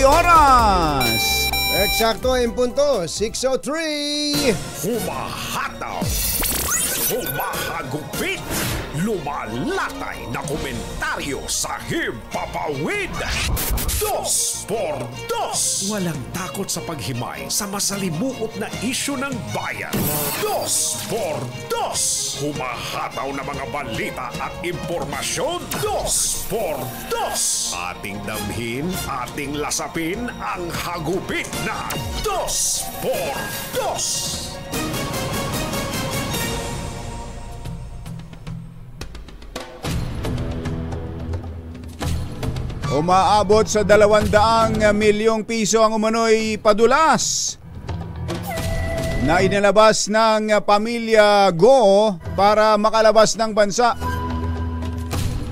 oras. Eksakto en punto, 6:03. Humahataw, humahagupit, lumalatay na komentaryo sa himpapawid. 2x2. Walang takot sa paghimay sa masalimuot na isyu ng bayan. 2x2. Humahataw na mga balita at impormasyon. 2x2. Ating damhin, ating lasapin ang hagupit na 2x2. Umaabot sa 200 milyong piso ang umano'y padulas na inilabas ng pamilya Go para makalabas ng bansa.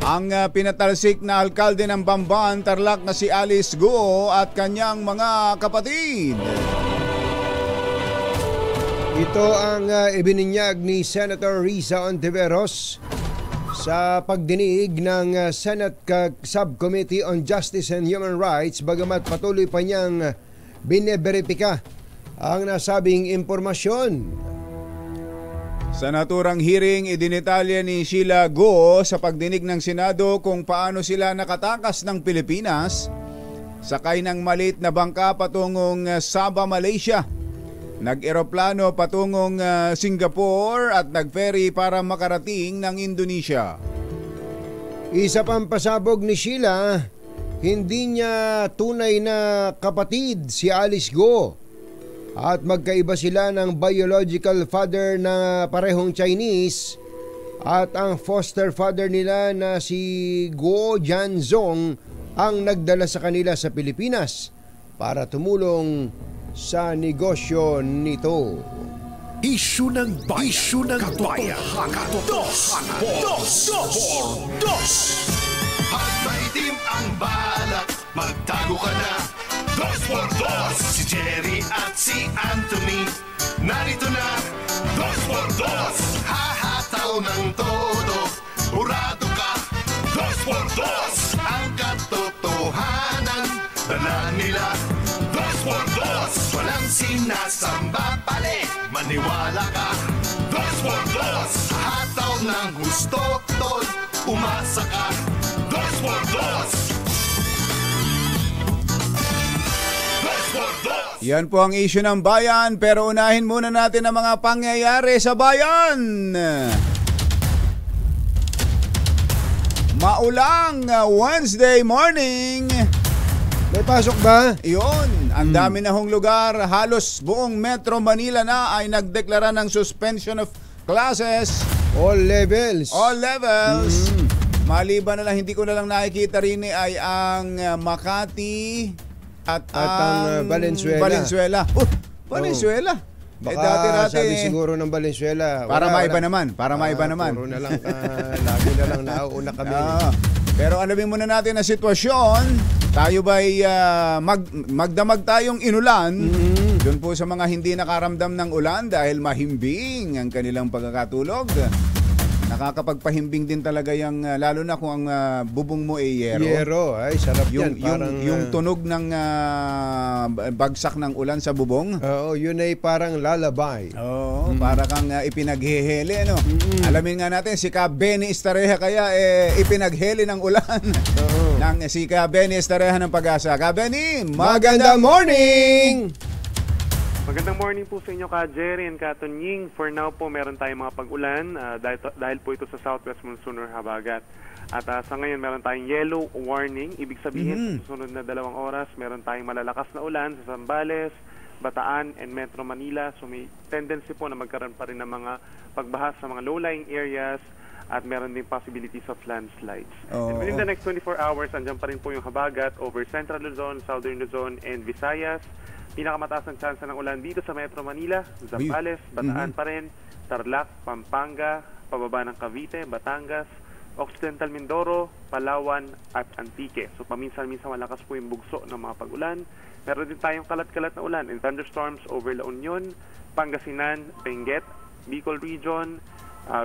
Ang pinatalsik na alkalde ng Bamban, Tarlac na si Alice Go at kanyang mga kapatid. Ito ang ibinunyag ni Senator Risa Ontiveros sa pagdinig ng Senate Subcommittee on Justice and Human Rights, bagamat patuloy pa niyang bineberipika ang nasabing impormasyon. Sa naturang hearing, idinitalya ni Sheila Go sa pagdinig ng Senado kung paano sila nakatakas ng Pilipinas sakay ng maliit na bangka patungong Sabah, Malaysia. Nag-eroplano patungong Singapore at nag-ferry para makarating ng Indonesia. Isa pang pasabog ni Sheila, hindi niya tunay na kapatid si Alice Go at magkaiba sila ng biological father na parehong Chinese at ang foster father nila na si Go Janzong ang nagdala sa kanila sa Pilipinas para tumulong sa negosyo nito. Isyu ng bayan. Isyu ng bayan. Dos. At maitim ang balak, magtago ka na. 2x2. Si Jerry at si Anthony, narito na. 2x2. Hahataw ng todo, urado ka. 2x2. Ang katotohanan, dala nila. 2x2. Walang sinasamba pali, maniwala ka. 2x2. Hataw ng gusto, tol, umasa ka. 2x2. Yan po ang issue ng bayan, pero unahin muna natin ang mga pangyayari sa bayan. Maulang Wednesday morning. May pasok ba? Iyon, ang dami na hong lugar, halos buong Metro Manila na ay nagdeklara ng suspension of classes. All levels. All levels. Maliban na lang, hindi ko na lang nakikita rin ay ang Makati at ang Valenzuela. Valenzuela. Baka sabi siguro ng Valenzuela. Para maiba naman. Puro na lang, lagi na lang nauuna kami. Pero alamin muna natin ang sitwasyon. Tayo ba'y magdamag tayong inulan doon po sa mga hindi nakaramdam ng ulan dahil mahimbing ang kanilang pagkakatulog. Nakakapagpahimbing din talaga yung lalo na kung ang bubong mo ay yero. Yero, ay sarap yan. Yung tunog ng bagsak ng ulan sa bubong. Oo, yun ay parang lalabay. Oo, para kang ipinaghehele, no? Alamin nga natin, si Ka Benny Estareja kaya ipinaghele ng ulan. Ng si Ka Benny Estareja ng Pag-asa. Ka Benny, magandang morning! Magandang morning po sa inyo, Ka Jerry and Ka Tonying. For now po, meron tayong mga pag-ulan dahil po ito sa southwest monsoon or habagat. At sa ngayon, meron tayong yellow warning. Ibig sabihin, sa susunod na 2 oras, meron tayong malalakas na ulan sa Zambales, Bataan, and Metro Manila. So may tendency po na magkaroon pa rin ng mga pagbaha sa mga low-lying areas at meron din possibilities of landslides. And within the next 24 hours, andyan pa rin po yung habagat over Central Luzon, Southern Luzon, and Visayas. Pinakamataas ang chance ng ulan dito sa Metro Manila, Zambales, Bataan pa rin, Tarlac, Pampanga, pababa ng Cavite, Batangas, Occidental Mindoro, Palawan, at Antique. So paminsan-minsan malakas po yung bugso ng mga pag-ulan. Meron din tayong kalat-kalat na ulan and thunderstorms over La Union, Pangasinan, Benguet, Bicol Region,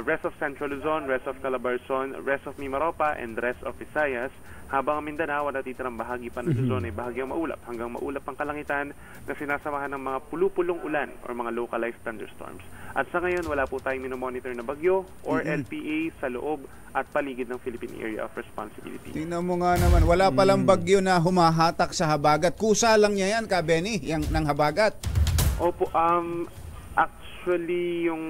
rest of Central Luzon, rest of Calabarzon, rest of Mimaropa, and rest of Visayas. Habang ang Mindanao at natitirang bahagi pa ng Luzon ay bahagyang maulap hanggang maulap ang kalangitan na sinasamahan ng mga pulupulong ulan or mga localized thunderstorms. At sa ngayon, wala po tayong minomonitor na bagyo or LPA sa loob at paligid ng Philippine Area of Responsibility. Tingnan mo nga naman, wala palang bagyo na humahatak sa habagat. Kusa lang niya yan, Ka Benny, yung ng habagat. Opo, actually, yung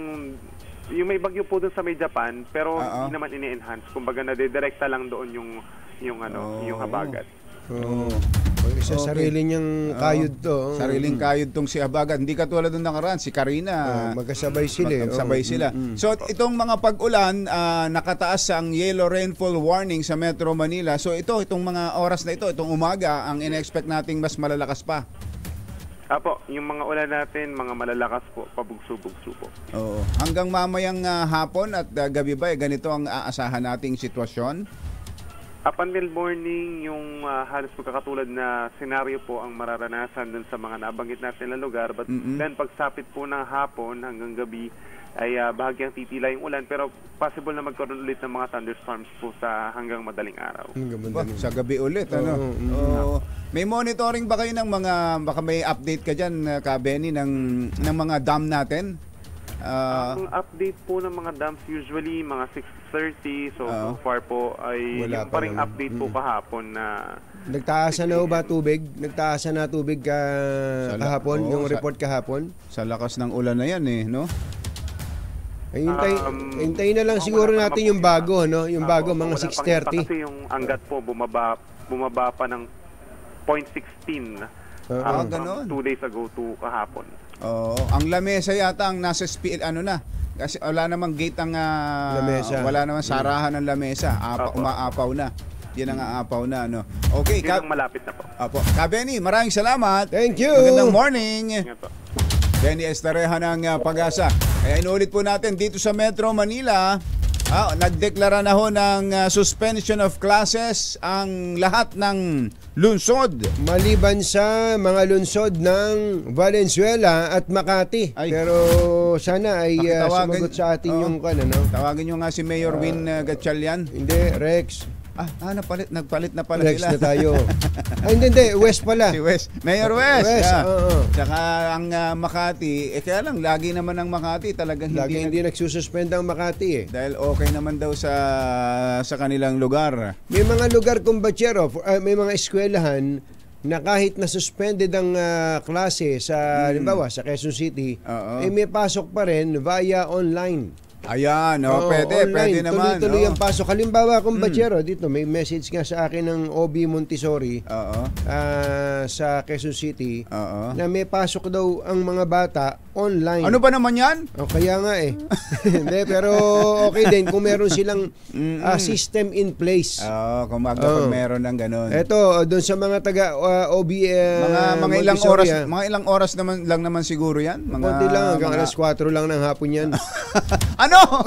may bagyo po doon sa may Japan, pero hindi naman ini-enhance. Kumbaga, nadidirekta lang doon yung habagat. Isa sarili niyang kayod to. Sariling kayod tong si habagat. Hindi katulad nung nakaraan, si Karina. Magkasabay sila. Magkasabay sila. So, itong mga pag-ulan, nakataas ang yellow rainfall warning sa Metro Manila. So, itong mga oras na ito, itong umaga, ang in-expect nating mas malalakas pa. Apo, yung mga ulan natin, mga malalakas po, pabugso-bugso po. Oo. Hanggang mamayang hapon at gabi ba, ganito ang aasahan nating sitwasyon? Up until morning, yung halos magkakatulad na senaryo po ang mararanasan dun sa mga nabanggit natin na lugar. But then, pagsapit po ng hapon hanggang gabi, ay bahagyang titila yung ulan. Pero possible na magkaroon ulit ng mga thunderstorms po sa hanggang madaling araw. Sa gabi ulit, ano? May monitoring ba kayo ng mga, baka may update ka dyan, Ka Benny, ng mga dam natin? Ang update po ng mga dams usually mga 6:30, so far po ay Wala yung pa ring pa update po kahapon na Nagtaasan na ba tubig? Nagtaasan na tubig kahapon, yung report kahapon? Sa lakas ng ulan na yan no? Hintayin na lang siguro natin yung bago, no? Yung bago, mga 6:30. Kasi yung angat po bumaba pa ng 0.16 ganon. 2 days ago to kahapon. Ang lamesa yata ang nasa speed, na? Kasi wala namang gate ang lamesa. Wala namang sarahan ng lamesa. Umaapaw na. Yan ang aapaw na, no? Okay, Yun ang malapit na po. Apo. Ka Benny, maraming salamat. Thank you. Magandang morning. Yan po. Benny Estareja ng Pag-asa. Kaya inulit po natin dito sa Metro Manila, nagdeklara na ho ng suspension of classes ang lahat ng lungsod. Maliban sa mga lungsod ng Valenzuela at Makati. Pero sana ay sumagot sa atin yung Tawagin nyo nga si Mayor Win Gatchalian. Hindi, Rex. Nagpalit na pala Rex sila. na tayo. Hindi, West pala. Si West. Mayor West. West, Tsaka ang Makati, kaya lang, lagi naman ang Makati talagang hindi nagsususpend ang Makati Dahil okay naman daw sa kanilang lugar. May mga lugar, kumbatsero, may mga eskwelahan na kahit na suspended ang klase sa, halimbawa, sa Quezon City, may pasok pa rin via online. Ayan, pwede naman. Tuloy-tuloy ang pasok. Halimbawa, kumbatsero, dito may message nga sa akin ng OB Montessori sa Quezon City na may pasok daw ang mga bata online. Ano ba naman yan? Kaya nga Hindi, pero okay din kung meron silang system in place. Kung meron ng ganun. Eto, doon sa mga taga OB mga ilang oras naman lang naman siguro yan. Konti lang, hanggang alas 4 lang ng hapon yan. Ano?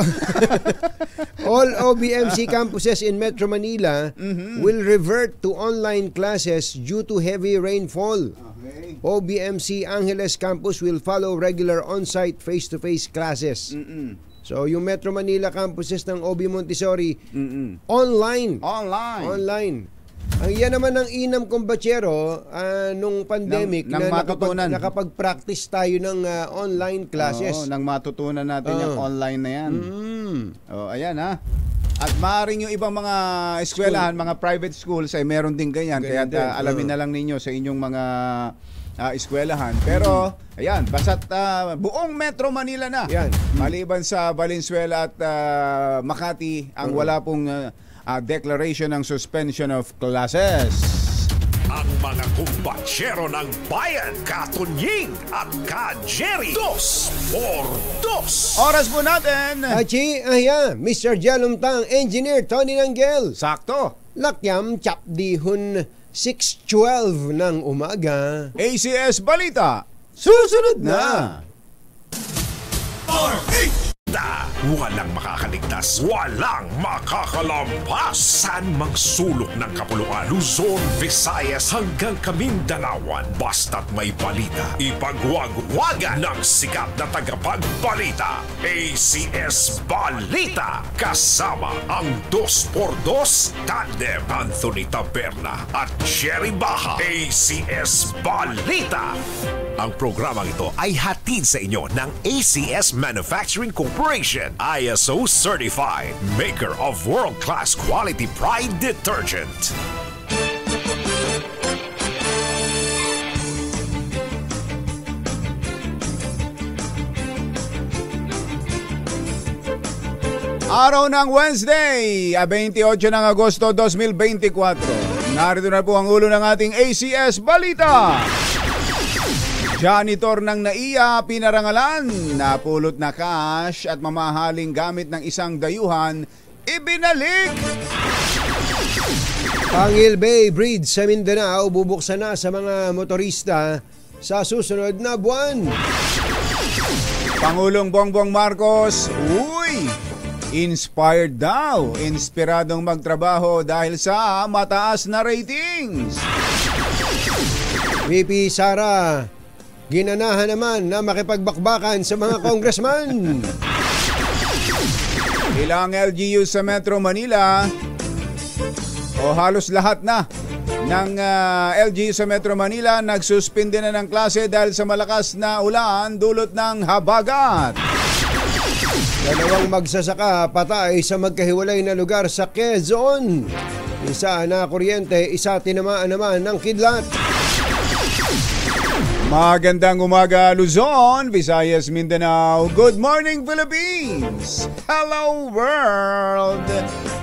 All OBMC campuses in Metro Manila will revert to online classes due to heavy rainfall. Okay. OBMC Angeles campus will follow regular on-site face-to-face classes. So, yung Metro Manila campuses ng OB Montessori, online. Ang yan naman ang inam kumbatsero nung pandemic nang matutunan. Nakapag-practice tayo ng online classes. Nang matutunan natin yung online na yan. Ayan At maaaring yung ibang mga eskwelahan, mga private schools ay meron din ganyan. Kaya alamin na lang ninyo sa inyong mga eskwelahan. Pero ayan, basta't buong Metro Manila na. Maliban sa Valenzuela at Makati, ang wala pong declaration ng suspension of classes. Ang mga kumbatsero ng bayan, Katunying at Ka-Jerry. 2x2. Oras po natin. Mr. Jalumtang, Engineer Tony Nanggel. Sakto. Lakyam Chapdihun 6:12 ng umaga. ACS Balita. Susunod na. Walang makakaligtas, walang makakalampas. Saan mang sulok ng kapuluan, Luzon, Visayas hanggang Kamindalawan. Basta't may balita, ipagwagwagan ng sikat na tagapagbalita. ACS Balita. Kasama ang 2x2 tandem Anthony Taberna at Jerry Baha. ACS Balita. Ang programang ito ay hatid sa inyo ng ACS Manufacturing Corporation, ISO certified, maker of world-class quality Pride detergent. Araw ng Wednesday, 28 ng Agosto 2024. Narito na po ang ulo ng ating ACS Balita. Janitor ng NAIA pinarangalan, napulot na cash at mamahaling gamit ng isang dayuhan, ibinalik. Pangil Bay Bridge sa Mindanao bubuksan na sa mga motorista sa susunod na buwan. Pangulong Bongbong Marcos, inspired daw. Inspiradong magtrabaho dahil sa mataas na ratings. VP Sara, ginanahan naman na makipagbakbakan sa mga congressman. Ilang LGU sa Metro Manila o halos lahat na ng LGU sa Metro Manila nagsuspinde na ng klase dahil sa malakas na ulan dulot ng habagat. Dalawang magsasaka patay sa magkahiwalay na lugar sa Quezon. Isa na kuryente, isa tinamaan naman ng kidlat. Magandang umaga Luzon, Visayas, Mindanao. Good morning Philippines! Hello world!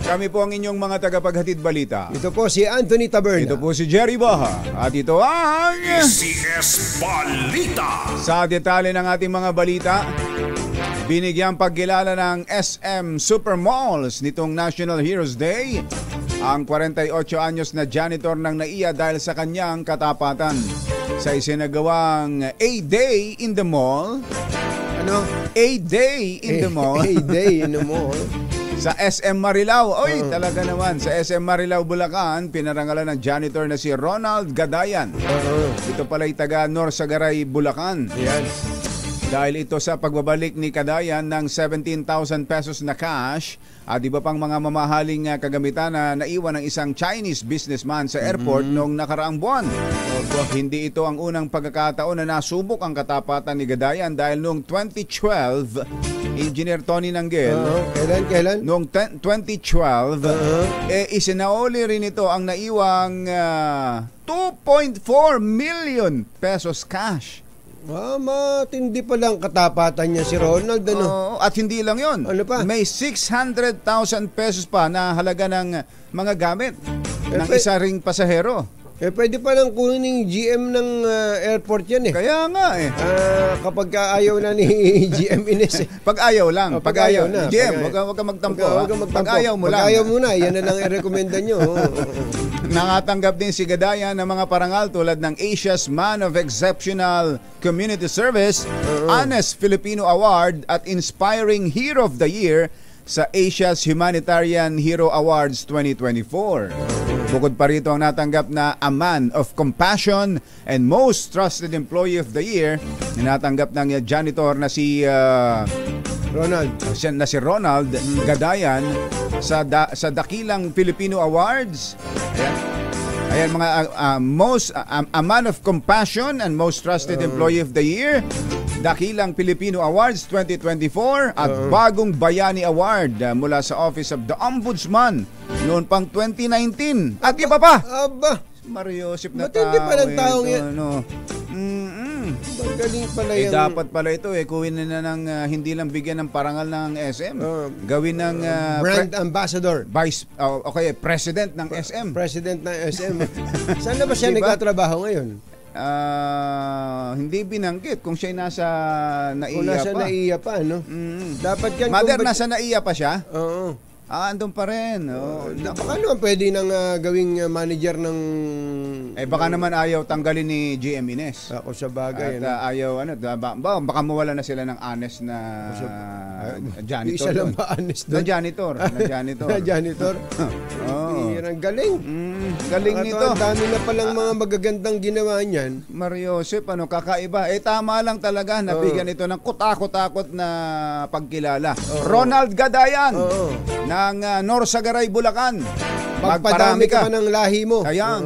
Kami po ang inyong mga tagapaghatid balita. Ito po si Anthony Taberna. Ito po si Jerry Baha. At ito ang ACS Balita. Sa detalye ng ating mga balita, binigyang pagkilala ng SM Supermalls nitong National Heroes Day ang 48 anyos na janitor ng NAIA dahil sa kanyang katapatan. Sa isinagawang A-Day in the Mall. Ano? A-Day in the Mall. A-Day in the Mall. Sa SM Marilao. Talaga naman. Sa SM Marilao, Bulacan, pinarangalan ng janitor na si Ronald Gadayan. Ito pala'y taga Norsagaray, Bulacan. Yan. Dahil ito sa pagbabalik ni Kadayan ng 17,000 pesos na cash at iba pang mga mamahaling kagamitan na naiwan ng isang Chinese businessman sa airport noong nakaraang buwan. Hindi ito ang unang pagkakataon na nasubok ang katapatan ni Gadayan dahil noong 2012, Engineer Tony Nanggel, Kailan? noong 2012, isinauli rin ito ang naiwang 2.4 million pesos cash. Matindi pa lang katapatan niya si Ronald. At hindi lang yon. Ano pa? May 600,000 pesos pa na halaga ng mga gamit ng isa ring pasahero. Pwede pa lang kunin yung GM ng airport yan Kaya nga kapag ayaw na ni GM Ines Pag ayaw lang. Pag ayaw na. GM, wag ka magtampo. Pag ayaw mo lang. Pag ayaw muna, yan na lang i-recommenda nyo. Nakatanggap din si Gadayan ng mga parangal tulad ng Asia's Man of Exceptional Community Service, Honest Filipino Award at Inspiring Hero of the Year sa Asia's Humanitarian Hero Awards 2024. Bukod pa rito ang natanggap na a Man of Compassion and Most Trusted Employee of the Year na natanggap ng janitor na si Ronald Gadayan sa Dakilang Filipino Awards. Ayan mga a Man of Compassion and Most Trusted Employee of the Year, Dakilang Filipino Awards 2024 at Bagong Bayani Award mula sa Office of the Ombudsman noon pang 2019. At iba pa. Mariosip na tao. Matindi pa ng taong yan. Magaling pala yan. Dapat pala ito kuwin na ng hindi lang bigyan ng parangal ng SM. Gawin ng brand ambassador. President ng SM. President ng SM. Saan na ba siya nagtatrabaho ngayon? Hindi binanggit kung siya nasa NAIA pa. Kung nasa NAIA pa, no? Dapat yan. Mother, nasa NAIA pa siya? Oo. Andun pa rin. Baka naman pwede nang gawing manager ng... Baka naman ayaw tanggalin ni GM Ines. Ako sa bagay. At ayaw, baka mawala na sila ng honest na janitor. Isa lang ba honest Na doon? janitor. Na janitor? Ang galing. Galing nito. Ang dami na palang mga magagandang ginawa niyan. Mario Joseph, kakaiba. Tama lang talaga. Nabigyan ito ng kutakot-takot na pagkilala. Ronald Gadayan ng Norsagaray, Bulacan. Magpadami ka pa ng lahi mo. Ayan.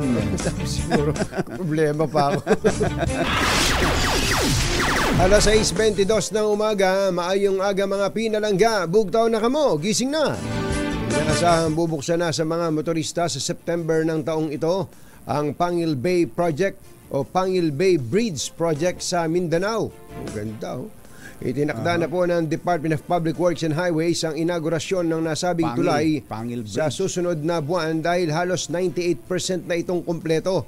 Siguro, problema pa ako. Alas 6:22 ng umaga, maayong aga mga pinalangga, bugtaw na kamo, gising na. Inaasahan bubuksan na sa mga motorista sa September ng taong ito ang Pangil Bay Project o Pangil Bay Bridge Project sa Mindanao. Ang ganda Itinakda na po ng Department of Public Works and Highways ang inaugurasyon ng nasabing tulay sa susunod na buwan dahil halos 98% na itong kumpleto.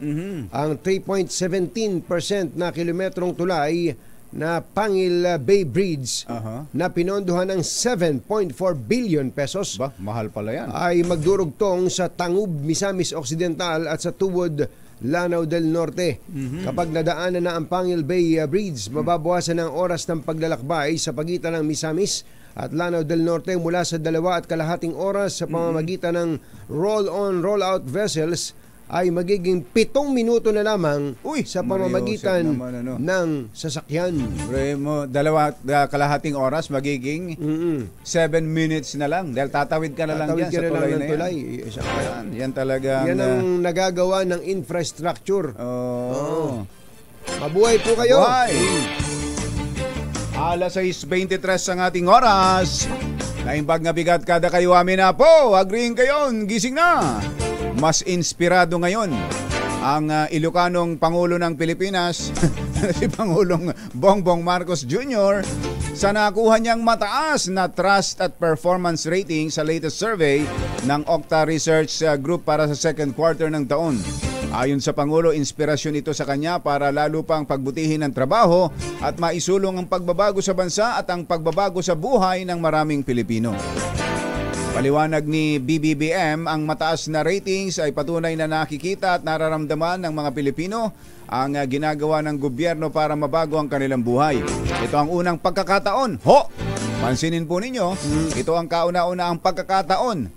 Ang 3.17% na kilometrong tulay na Pangil Bay Bridge na pinondohan ng 7.4 billion pesos. Mahal pala yan. Ay magdurugtong sa Tangub, Misamis Occidental at sa Tuwod, Lanao del Norte. Kapag nadaanan na ang Pangil Bay Bridge, mababawasan ang oras ng paglalakbay sa pagitan ng Misamis at Lanao del Norte mula sa 2.5 oras sa pamamagitan ng roll-on, roll-out vessels ay magiging 7 minuto na lamang sa pamamagitan ng sasakyan. Remo, 2.5 oras magiging 7 minutes na lang dahil tatawid ka na lang dyan sa tulay na yan. Yan talaga. Yan ang nagagawa ng infrastructure. Mabuhay po kayo. Alas 6:23 ang ating oras. Naimbag na bigat kada kayo amin na po. Agreeing kayo, gising na. Mas inspirado ngayon ang Ilocanong Pangulo ng Pilipinas, si Pangulong Bongbong Marcos Jr. sa nakuha niyang mataas na trust at performance rating sa latest survey ng Okta Research Group para sa second quarter ng taon. Ayon sa Pangulo, inspirasyon ito sa kanya para lalo pang pagbutihin ang trabaho at maisulong ang pagbabago sa bansa at ang pagbabago sa buhay ng maraming Pilipino. Paliwanag ni BBBM, ang mataas na ratings ay patunay na nakikita at nararamdaman ng mga Pilipino ang ginagawa ng gobyerno para mabago ang kanilang buhay. Ito ang unang pagkakataon. Pansinin po ninyo, ito ang kauna-unahang pagkakataon.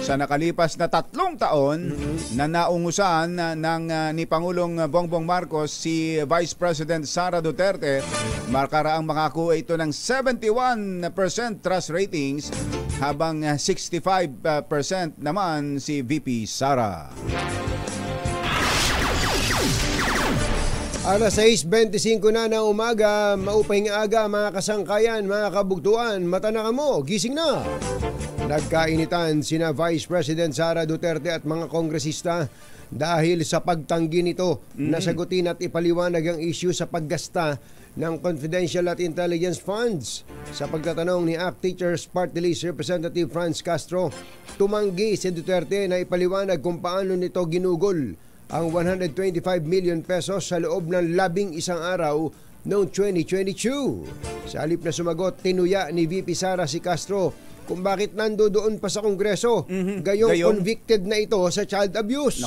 Sa nakalipas na 3 taon na naungusan ni Pangulong Bongbong Marcos si Vice President Sara Duterte, makaraang makakuha ito ng 71% trust ratings habang 65% naman si VP Sara. Alas 6:25 na ng umaga, maupay nga aga mga kasangkayan, mga kabugtuan, mata na kamo, gising na. Nagkainitan sina Vice President Sara Duterte at mga kongresista dahil sa pagtanggi nito na sagutin at ipaliwanag ang issue sa paggasta ng confidential at intelligence funds. Sa pagtatanong ni ACT Teachers Party List Representative Franz Castro, tumanggi si Duterte na ipaliwanag kung paano nito ginugol ang 125 million pesos sa loob ng 11 araw noong 2022. Sa halip na sumagot, tinuya ni VP Sara si Castro kung bakit nandoon pa sa Kongreso. Gayong convicted na ito sa child abuse.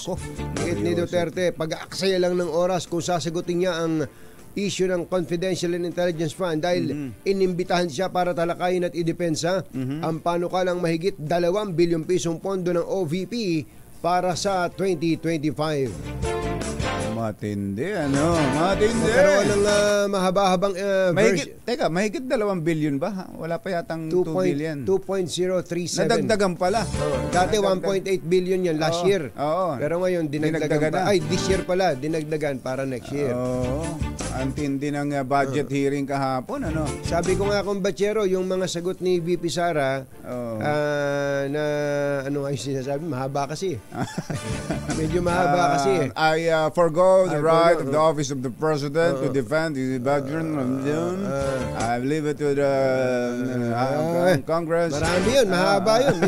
Ni Duterte, pag-aaksaya lang ng oras kung sasagutin niya ang issue ng Confidential and Intelligence Fund dahil inimbitahan siya para talakayin at idepensa ang panukalang mahigit 2 bilyong pisong pondo ng OVP para sa 2025. Matindi, Matindi. Magkaroon ng mahaba-habang mahigit 2 billion ba? Wala pa yatang 2 billion. 2.037. Nadagdagan pala. Dati 1.8 billion yan last year. Pero ngayon, dinagdagan pa. Ay, this year pala, dinagdagan para next year. Ang tindi ng budget hearing kahapon, Sabi ko nga kung batsero, yung mga sagot ni VP Sara, na ano nga yung sinasabi, mahaba kasi. Medyo mahaba kasi. I forgo the right of the office of the president to defend the budget. I leave it to the Congress. Marami yun, mahaba yun.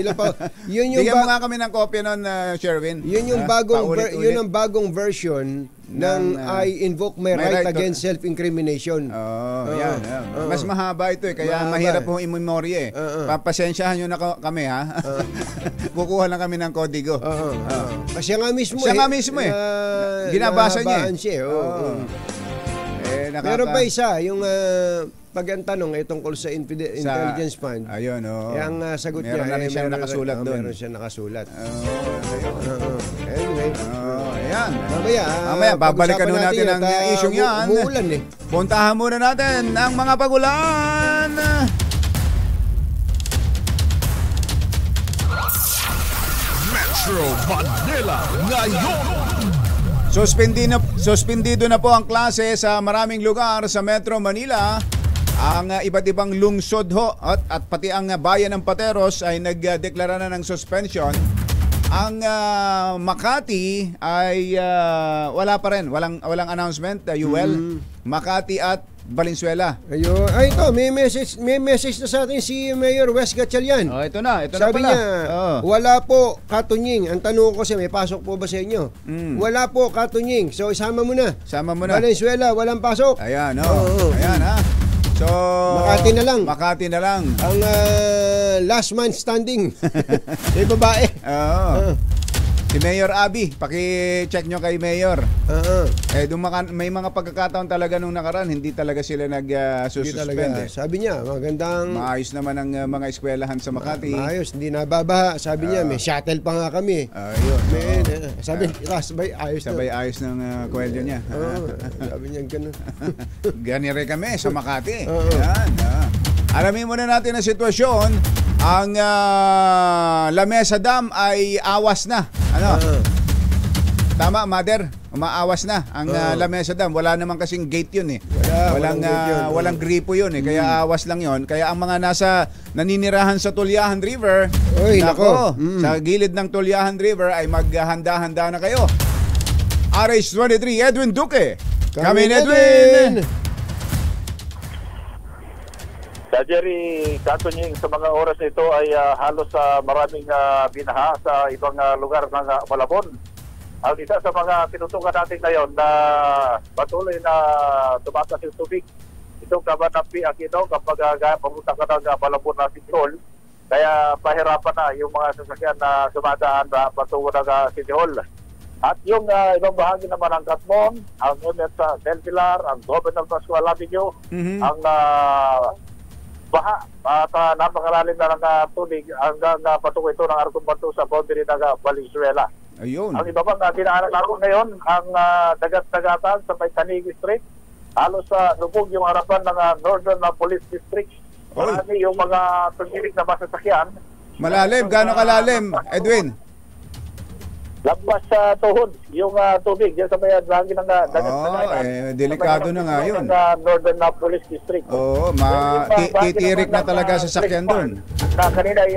Bigyan mo nga kami ng kopya nun, Sherwin. Yun yung bagong version I invoke my right against self-incrimination. Yan. Mas mahaba ito kaya mahirap po i-memory Papasensyahan nyo na kami ha. Kukuha lang kami ng kodigo. Siya nga mismo ginabasa niya. Meron pa isa, yung pag ang tanong ay tungkol sa intelligence fund. Ayun, Yung sagot meron niya. Na rin siya nakasulat doon. Meron siya nakasulat. Anyway. Ayan. Mamaya, babalikan natin ang isyong yan. Umuulan Puntahan muna natin ang mga pagulan. Metro Manila ngayon. Suspendido na po ang klase sa maraming lugar sa Metro Manila. Ang iba't ibang lungsod at pati ang bayan ng Pateros ay nagdeklara na ng suspension. Ang Makati ay wala pa rin, walang announcement, UL. Makati at Valenzuela. Ayun. Ito, may message na sa atin si Mayor Wes Gatchalian. Ito na Sabi pala. niya, wala po katunying. Ang tanong ko siya, may pasok po ba sa inyo? Wala po katunying. So, isama mo na. Valenzuela, walang pasok. Ayan, Ayan, ha. So, Makati na lang. Ang last man standing. May babae. Si Mayor Abby, paki-check nyo kay Mayor. May mga pagkakataon talaga nung nakaraan, hindi talaga sila nag-suspend. Sabi niya, magandang... Maayos naman ang mga eskwelahan sa Makati. Maayos, hindi nababaha. Sabi niya, may shuttle pa nga kami. Ayun. Sabi, sabay ayos na. Sabay ayos ng kwelyo niya. Sabi niya gano'n. Ganire kami sa Makati. Yan. Alamin muna natin ang sitwasyon. Ang Lamesa Dam ay awas na. Tama, Mother? Umaawas na ang Lamesa Dam. Wala naman kasing gate yun walang gripo yun Kaya awas lang yun. Kaya ang mga naninirahan sa Tulyahan River, sa gilid ng Tulyahan River ay maghahanda-handa na kayo. RH23, Edwin Duque. Kami Edwin! Sa Jerry Katunying, sa mga oras na ito ay halos maraming binaha sa ibang lugar ng Malabon. Ang isa sa mga tinutukan natin ngayon na patuloy na tumataas yung tubig, itong Kabanapi Aquino kapag pamunta ka ng Malabon na City Hall, kaya pahirapan na yung mga sasakyan na dumadaan na patungo ng City Hall. At yung ibang bahagi naman ng Katmon, ang Unet sa Del Pilar, ang Governor Pascual Avenue, ang baha at napakalalim na ng tubig hanggang patungo ito ng Arcon Banto sa boundary ng Valenzuela. Ayun. Ang iba pang dinaanan natin ngayon, ang dagat-dagatan sa may Tanigi Street, halos sa lubog yung harapan ng Northern Police District. Marami yung mga tumirik na masasakyan. Malalim, gaano kalalim, Edwin? Lampas sa tuhod yung tubig diyan sa may bahagi ng dagat-dagatan. Delikado na nga yun. Northern Police District. Titirik na talaga sa sakyan doon. Kanina ay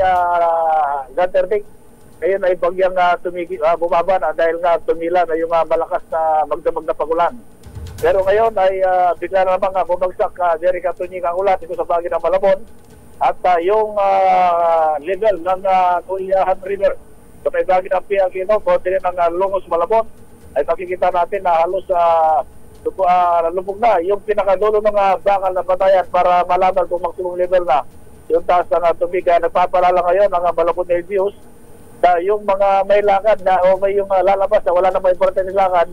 Gunter ngayon ay bagyang bumaba na dahil nga tumila na yung malakas na magdamag na pagulan. Pero ngayon ay bigla na naman bumagsak Jerry Katunying ang ulat dito sa bahagi ng Malabon at yung level ng Tulyahan River sa may bahagi ng Piakino, konti rin ng Lungos Malabon ay makikita natin na halos lubog na yung pinakadulo ng bakal na batayan para malaman kung maximum level na yung taas ng tubig. Nagpapalala ngayon ang Malabon LGUs na yung mga may lakad na o may yung lalabas na wala na may importante lakad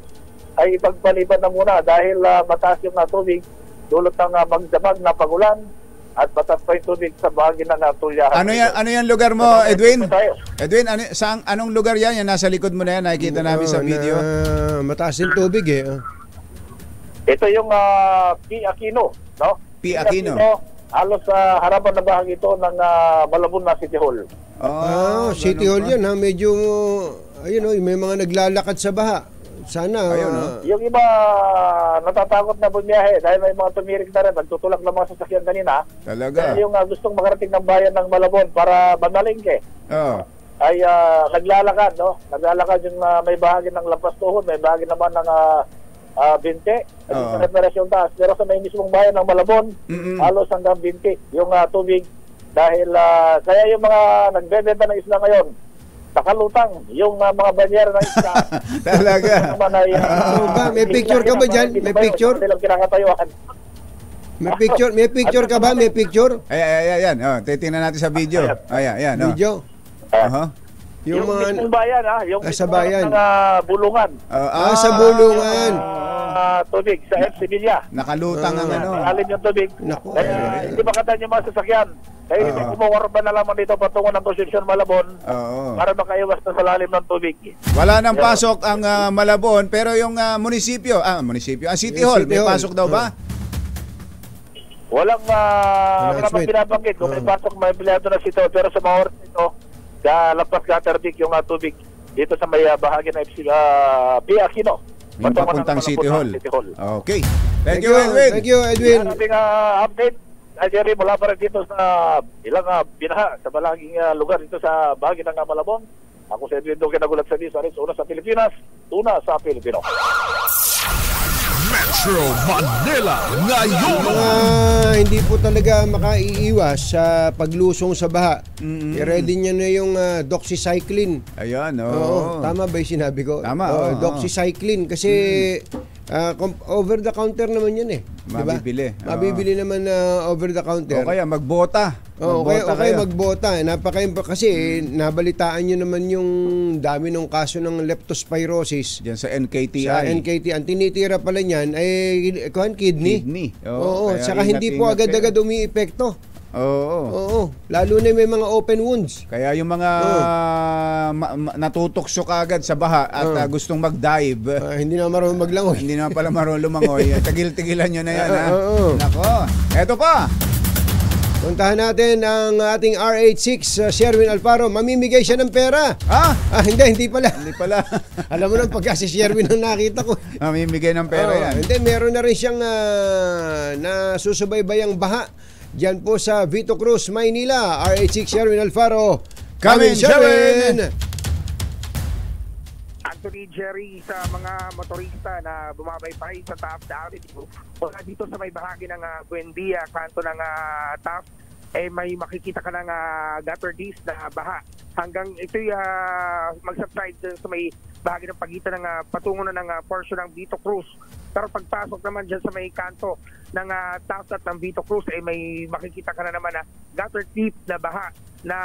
ay ipagpaliban na muna dahil mataas yung tubig dulot ng magdamag na pagulan at mataas pa yung tubig sa bahagi ng Tulyahan. Ano yan lugar mo, Edwin? Edwin, anong lugar yan? Yan nasa likod mo na yan, nakikita namin sa video. Mataas yung tubig Ito yung P. Aquino, no? P. Aquino. Halos sa harapan na bahagi ito ng Malabon na City Hall. City Hall yan medyo may mga naglalakad sa baha. Sana yung iba natatakot na bumiyahe dahil may mga tumirik na rin, nagtutulak ng mga sasakyan kanina. Talaga? Dahil yung gustong makarating ng bayan ng Malabon para Banalingke ay naglalakad, no? Naglalakad yung may bahagi ng Lampas Tuhod, may bahagi naman ng Binte, sa reparasyon taas. Pero sa may mismong bayan ng Malabon, halos hanggang Binte yung tubig. Dahil kaya yung mga nagbebenta ng isla ngayon, nakalutang yung mga banyera ng isda. Talaga. Naman ay, May picture ka ba dyan? May picture? Nilang kinakatayuan. May picture ka ba? May picture? Ayan. Oh, titingnan natin sa video. Ayan. Oh. Video? Aha. Yung mismong bayan, yung sa bayan. Bulungan. Sa bulungan. Tubig sa Sevilla. Nakalutang ang ano. Malalim yung tubig. Naku. Kaya hindi makatan yung mga sasakyan. Kaya hindi kumukorba na lamang dito patungo ng Constitution Malabon para makaiwas na sa lalim ng tubig. Wala nang pasok ang Malabon, pero yung munisipyo, ang City Hall, may pasok daw ba? Walang naman binabanggit. Kung may pasok, may empleyado na sito. Pero sa mga oras nito, sa Lampas Gatterdick yung tubig dito sa may bahagi ng Pia Aquino. Yung papuntang City Hall. Okay. Thank you, Edwin. Thank you, Edwin. Yan ating update. Jerry, mula pa rin dito sa ilang binaha sa balaging lugar dito sa bahagi ng Malabon. Ako si Edwin Duque, nagulat sa Disaris, una sa Pilipinas, tuna sa Pilipino. Metro Manila ngayon. Mga hindi po talaga makaiiwas sa paglusong sa baha. I-ready niya na yung doxycycline. Ayan, Oo, tama ba yung sinabi ko? Tama, doxycycline kasi over the counter naman yan eh. Mabibili. Diba? Mabibili naman over the counter. O kaya magbota. Okay, magbota. Kasi nabalitaan nyo naman yung dami ng kaso ng leptospirosis. Diyan sa NKTI. Sa NKTI. Ang tinitira pala niyan ay kidney. Oo, saka hindi po agad-agad umiepekto. Oo. Lalo na may mga open wounds. Kaya yung mga natutokso kagad sa baha at gustong mag-dive, hindi na marunong maglangoy. Hindi na pala marunong lumangoy. Tigil-tigilan nyo na yan, ha? Nako. Eto pa. Puntahan natin ang ating RH6, Sherwin Alfaro. Mamimigay siya ng pera. Hindi pala. Hindi pala. Alam mo naman, pagka si Sherwin ang nakita ko. Mamimigay ng pera yan. Hindi, meron na rin siyang nasusubaybayang baha. Diyan po sa Vito Cruz, Maynila. RH6, Sherwin Alfaro. Come in, Sherwin! Anthony, Jerry, sa mga motorista na bumabaypay sa Taft Avenue o dito sa may bahagi ng Buendia, kanto ng Taft, may makikita ka ng gutter disc na baha. Hanggang ito'y mag-subside sa may bahagi ng pagitan ng patungo na ng portion ng Vito Cruz. Pero pagpasok naman dyan sa may kanto ng Taft at ng Vito Cruz, may makikita ka na naman na gutter deep na baha na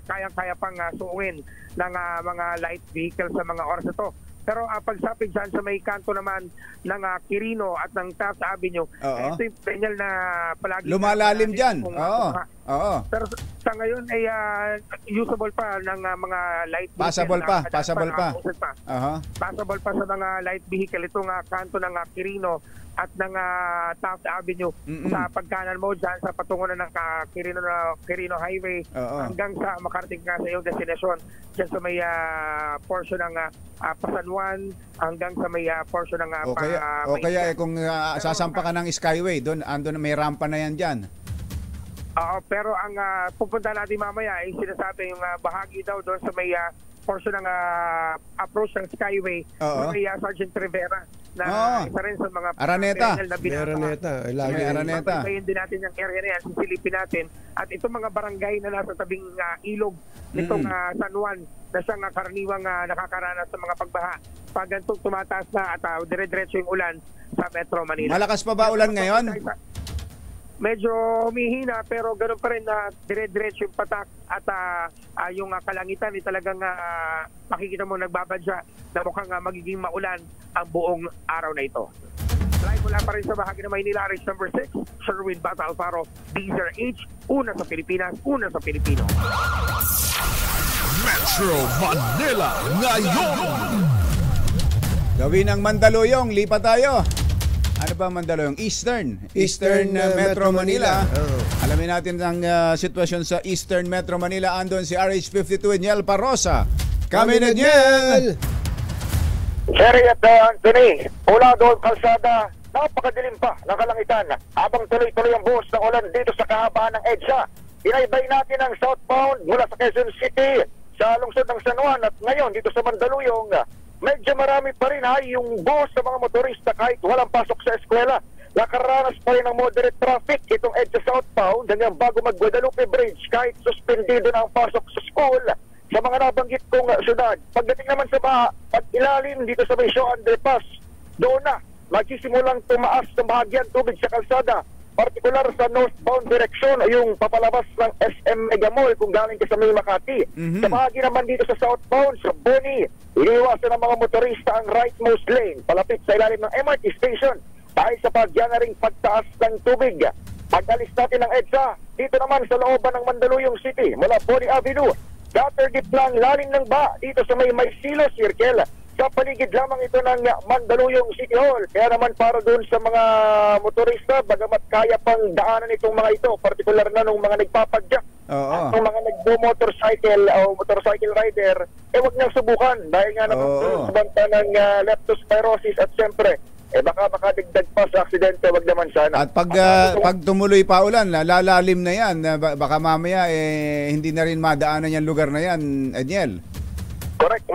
kayang-kaya pang suungin ng mga light vehicles sa mga oras na to. Pero pagsapit dyan sa may kanto naman ng Quirino at ng Taft Avenue, ito yung penyal na palagi lumalalim dyan. Pero sa ngayon ay usable pa ng mga light vehicle. Passable pa. Passable pa sa mga light vehicle itong kanto ng Quirino at ng Taft Avenue sa pagkanan mo dyan sa patungo na ng Quirino Highway hanggang sa makarating ka sa iyong destinasyon dyan sa may portion ng Pasan Juan hanggang sa may portion ng kaya kung sasampa ka ng Skyway, doon may rampa na yan dyan. Pero ang pupunta natin mamaya ay sinasabi yung bahagi daw doon sa may portion ng approach ng Skyway may Sergeant Rivera na isa rin sa mga Araneta. Araneta. Pagkayin din natin yung area na yan, sisilipin natin. At itong mga barangay na nasa tabing ilog nitong San Juan na siyang karaniwang nakakaranas sa mga pagbaha. Pag ganito tumataas na at dire-diretso yung ulan sa Metro Manila. Malakas pa ba ulan ngayon? Medyo humihina pero ganoon pa rin na dire-diretso yung patak at yung kalangitan ay talagang makikita mo nagbabadya na mukhang magiging maulan ang buong araw na ito. Live mula pa rin sa bahagi ng Maynila, Race number 6, Sherwin Bata Alfaro, DZRH, una sa Pilipinas, una sa Pilipino. Metro Manila ngayon. Gawin ang Mandaluyong, lipat tayo. Ano ba Mandaluyong? Eastern Metro Manila. Alamin natin ang sitwasyon sa Eastern Metro Manila. Andon si RH52 Niel Parrosa. Kami na Niel! Jerry at Anthony, mula doon kalsada, napakadilim pa ng kalangitan. Habang tuloy-tuloy ang buhos ng ulan dito sa kahabaan ng EDSA, inaybay natin ang southbound mula sa Quezon City sa lungsod ng San Juan at ngayon dito sa Mandaluyong, medyo marami pa rin yung buhos sa mga motorista kahit walang pasok sa eskwela. Nakaranas pa rin ng moderate traffic itong EDSA southbound hanggang bago mag-Guadalupe Bridge kahit suspendido na ang pasok sa school. sa mga nabanggit kong syudad. Pagdating naman sa baha, pag ilalim dito sa may Show Underpass, doon na magsisimulang tumaas ng bahagyan tubig sa kalsada, partikular sa northbound direction, yung papalabas ng SM Mega Mall kung galing ka sa may Makati. Sa bahagi naman dito sa southbound, sa Boni, iniwasan ng mga motorista ang rightmost lane, palapit sa ilalim ng MRT station, dahil sa pagyanaring pagtaas ng tubig. Pag-alis natin ng EDSA, dito naman sa looban ng Mandaluyong City, mula Boni Avenue, gutter deep lang lalim ng ba dito sa may Maysilo Circle. Sa paligid lamang ito ng Mandaluyong City Hall. Kaya naman para doon sa mga motorista, bagamat kaya pang daanan itong mga ito, partikular na nung mga nagpapadyak at nung mga nagbo-motorcycle o motorcycle rider, wag niyang subukan dahil nga naman doon sa banta ng leptospirosis at siyempre, baka makadagdag pa sa aksidente, wag naman sana. At pag tumuloy pa ulan, lalalim na yan, baka mamaya hindi na rin madaanan yung lugar na yan, Edniel. Correct,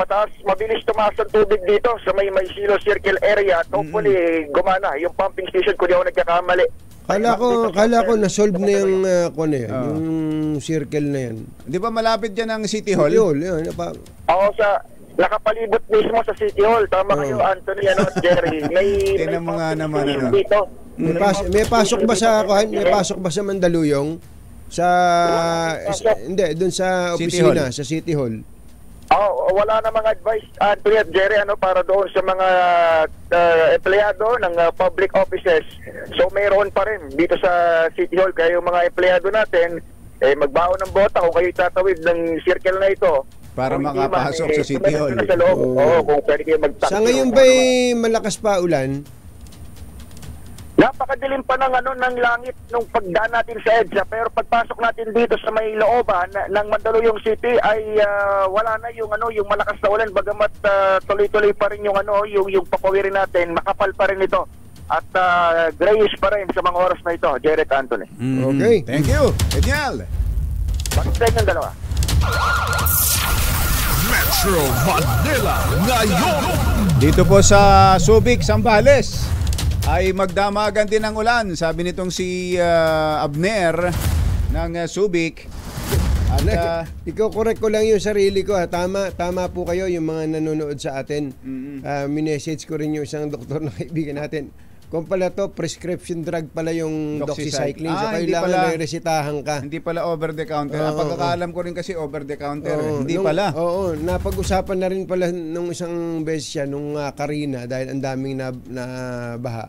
mabilis tumaas ang tubig dito sa may Maysilo Circle area at hopefully gumana yung pumping station kung di ako nagkakamali. Kala ko na-solve na yung, yung circle na yan. Di ba malapit dyan ang City Hall? City Hall, yun. Oo, nakapalibot mismo sa City Hall. Tama kayo, Anthony at Jerry. May naman dito. May pasok ba sa May pasok ba sa Mandaluyong? Hindi, doon sa opisina, sa City Hall. Wala namang advice, Anthony at Jerry, para doon sa mga empleyado ng public offices. So mayroon pa rin dito sa City Hall. Kaya yung mga empleyado natin, magbaon ng bota kung kayo tatawid ng circle na ito. Para makapasok sa City Hall. Kung pwede kayo mag-taxi. Sa ngayon ba'y malakas pa ulan? Napakadilim pa ng langit nung pagdaan natin sa EDSA, pero pagpasok natin dito sa may looban ng Mandaluyong City ay wala na yung malakas na ulan, bagamat tuloy-tuloy pa rin yung papawirin natin, makapal pa rin ito at grayish pa rin sa mga oras na ito. Jared, Anthony. Okay. Thank you, Edniel. Bakit tayo ng dalawa? Metro Manila ngayon. Dito po sa Subic, Zambales ay magdamagan din ng ulan, sabi nitong si Abner ng Subic. At ikaw, correct ko lang yung sarili ko. Tama po kayo yung mga nanonood sa atin. Minessage ko rin yung isang doktor na kaibigan natin. Kung pala to, prescription drug pala yung doxycycline. So kailangan may resitahan ka. Hindi pala over the counter. Ang pagkakaalam ko rin kasi over the counter. Hindi pala. Napag-usapan na rin pala nung isang beses siya, nung Karina, dahil ang daming nabaha.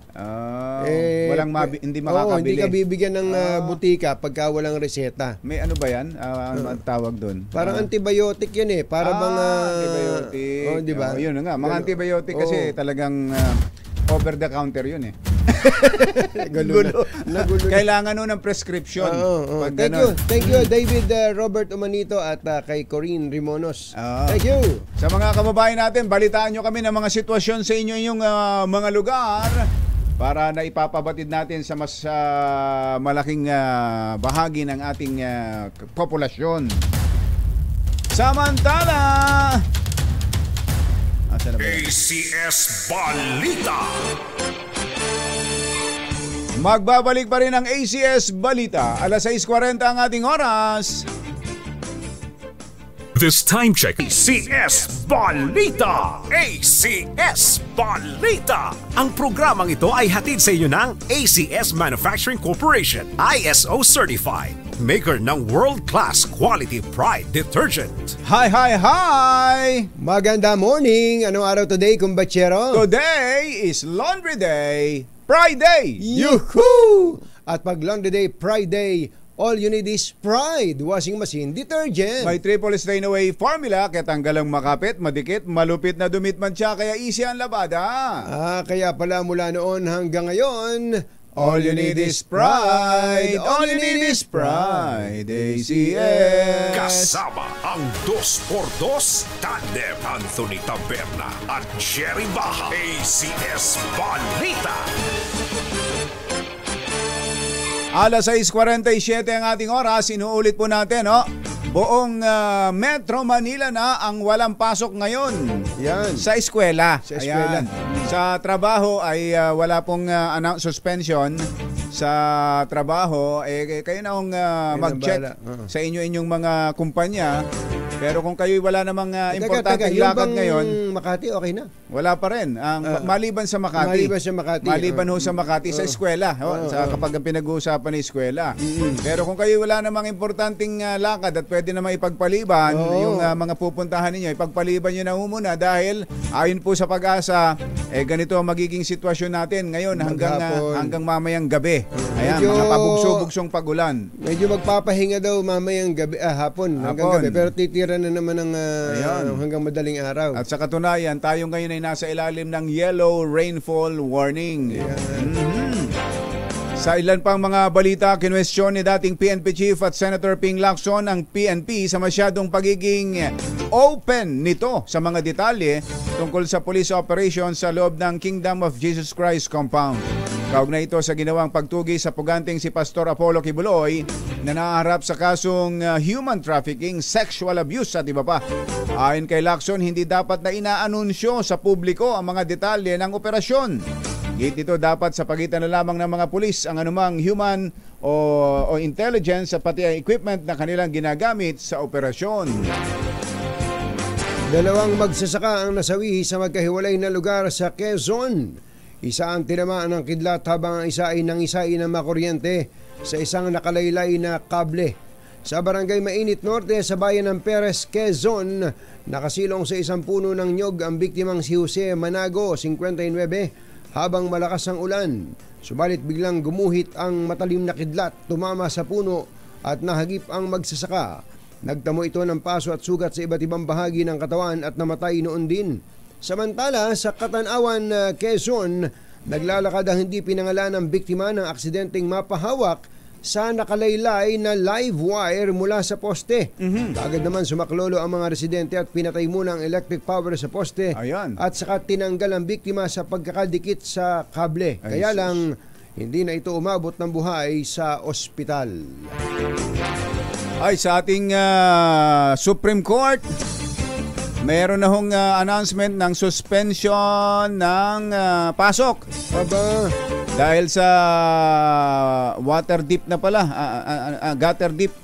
Hindi makakabili. Hindi ka bibigyan ng butika pagka walang reseta. May ano ba yan? Ano tawag doon? Parang antibiotic yan eh. Para mga antibiotic. Diba? Yun nga. Mga antibiotic kasi talagang over the counter yun eh. Gulo. Kailangan nun ng prescription. Thank you David Robert Umanito at kay Corinne Rimonos. Thank you. Sa mga kababayan natin, balitaan nyo kami ng mga sitwasyon sa inyong mga lugar para na ipapabatid natin sa mas malaking bahagi ng ating populasyon. Samantala, ACS Balita. Magbabalik pa rin ang ACS Balita. Alas 6:40 ang ating oras. This time check, ACS Balita! ACS Balita! Ang programang ito ay hatid sa inyo ng ACS Manufacturing Corporation, ISO Certified, maker ng world-class quality Pride detergent. Hi! Maganda morning! Anong araw today, kumbachero? Today is Laundry Day, Pride Day! Yuhuu! At pag Laundry Day, Pride Day, all you need is Pride Washing Machine Detergent. May triple stain away formula, kaya tanggalang makapit, madikit, malupit na dumit man siya, kaya easy ang labada. Kaya pala mula noon hanggang ngayon, all you need is Pride. All you need is Pride. ACS. Kasama ang 2x2 tandem Anthony Taberna at Jerry Baja. ACS Balita. Alas 6:47 ang ating oras. Inuulit po natin, buong Metro Manila na ang walang pasok ngayon. Yan. Sa eskwela. Sa eskwela. Sa trabaho ay wala pong suspension sa trabaho. Kayo na ang mag-check sa inyong mga kumpanya Pero kung kayo wala namang importanteng lakad ngayon, Makati, okay na. wala pa rin. Maliban sa Makati. Maliban ho sa Makati, sa eskwela. Kapag pinag-uusapan ng eskwela. Pero kung kayo wala namang importanteng lakad at pwede namang ipagpaliban, yung mga pupuntahan ninyo, ipagpaliban nyo na muna dahil ayon po sa Pag-asa, ganito ang magiging sitwasyon natin ngayon hanggang mamayang gabi. Ayan, mga pabugso-bugsong pagulan. Medyo magpapahinga daw mamayang gabi, hapon. Hanggang gabi. Pero titira na naman ng hanggang madaling araw. At sa katunayan, tayo ngayon ay nasa ilalim ng yellow rainfall warning. Sa ilan pang mga balita, kinwestiyon ni dating PNP Chief at Senator Ping Lacson ang PNP sa masyadong pagiging open nito sa mga detalye tungkol sa police operation sa loob ng Kingdom of Jesus Christ compound. Kaugnay ito sa ginawang pagtugi sa puganting si Pastor Apollo Kibuloy na naharap sa kasong human trafficking, sexual abuse at iba pa. Ayon kay Lacson, hindi dapat na inaanunsyo sa publiko ang mga detalye ng operasyon. Ito dapat sa pagitan na lamang ng mga pulis ang anumang human o intelligence at pati ang equipment na kanilang ginagamit sa operasyon. Dalawang magsasaka ang nasawi sa magkahiwalay na lugar sa Quezon. Isa ang tinamaan ng kidlat habang ang isa ay nangisay ng makuryente sa isang nakalaylay na kable. Sa barangay Mainit Norte sa bayan ng Perez, Quezon, nakasilong sa isang puno ng nyog ang biktimang si Jose Manago, 59, habang malakas ang ulan. Subalit biglang gumuhit ang matalim na kidlat, tumama sa puno at nahagip ang magsasaka. Nagtamo ito ng paso at sugat sa iba't ibang bahagi ng katawan at namatay noon din. Samantala, sa Katanawan, Quezon, naglalakad ang hindi pinangalan ng biktima ng aksidenteng mapahawak sa nakalaylay na live wire mula sa poste. Agad naman sumaklolo ang mga residente at pinatay muna ang electric power sa poste. Ayan. At saka tinanggal ang biktima sa pagkakadikit sa kable. Kaya lang, hindi na ito umabot ng buhay sa ospital. Ay, sa ating Supreme Court, meron na hong announcement ng suspension ng pasok. Aba, dahil sa water dip na pala, gutter dip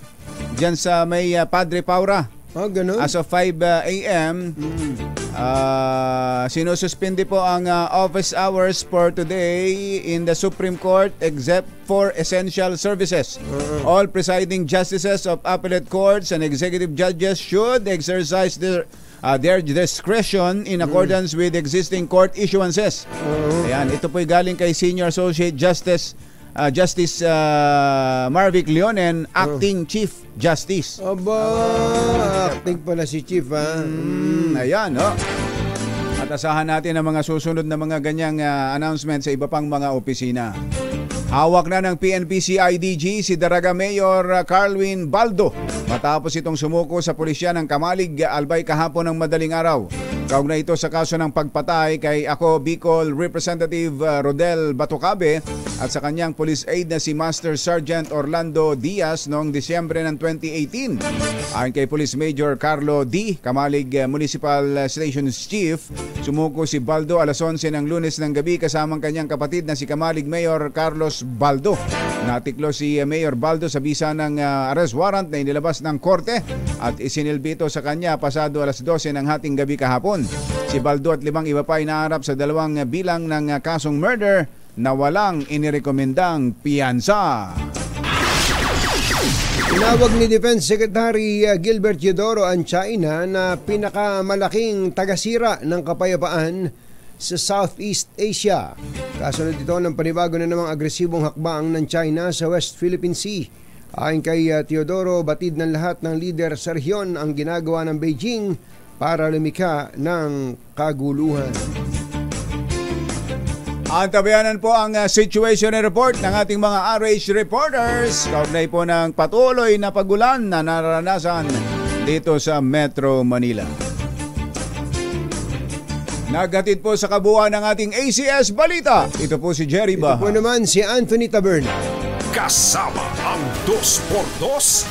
dyan sa may Padre Paura. ganun. As of 5 a.m., sinususpindi po ang office hours for today in the Supreme Court except for essential services. All presiding justices of appellate courts and executive judges should exercise their discretion in accordance with existing court issuances. Ayan, ito po'y galing kay Senior Associate Justice Marvic Leonen, Acting Chief Justice. Aba, acting pala si Chief, ha? Ayan, At asahan natin ang mga susunod na mga ganyang announcement sa iba pang mga opisina. Hawak na ng PNP-CIDG si Daraga Mayor Carlwin Baldo matapos itong sumuko sa pulisya ng Kamalig, Albay kahapon ng madaling araw. Kaugnay ito sa kaso ng pagpatay kay Ako Bicol Representative Rodel Batucabe at sa kanyang police aide na si Master Sergeant Orlando Diaz noong Disyembre ng 2018. Ayon kay Police Major Carlo D. Kamalig Municipal Stations Chief, sumuko si Baldo alas 11 ng Lunes ng gabi kasamang kanyang kapatid na si Kamalig Mayor Carlos Baldo. Natiklo si Mayor Baldo sa bisa ng arrest warrant na inilabas ng korte at isinilbito sa kanya pasado alas 12 ng hating gabi kahapon. Si Baldo at 5 iba pa ay naharap sa 2 bilang ng kasong murder na walang inirekomendang piyansa. Tinawag ni Defense Secretary Gilbert Teodoro ang China na pinakamalaking tagasira ng kapayapaan sa Southeast Asia. Kasunod ito ng panibago na namang agresibong hakbang ng China sa West Philippine Sea. Ayon kay Teodoro, batid ng lahat ng lider sa rehiyon ang ginagawa ng Beijing para lumikha ng kaguluhan. Antabayanan po ang situation report ng ating mga RH reporters. Kaugnay po ng patuloy na pagulan na naranasan dito sa Metro Manila. Naghatid po sa kabuuan ng ating ACS Balita. Ito po si Jerry Baha. Ito po naman si Anthony Taberna. Kasama ang 2x2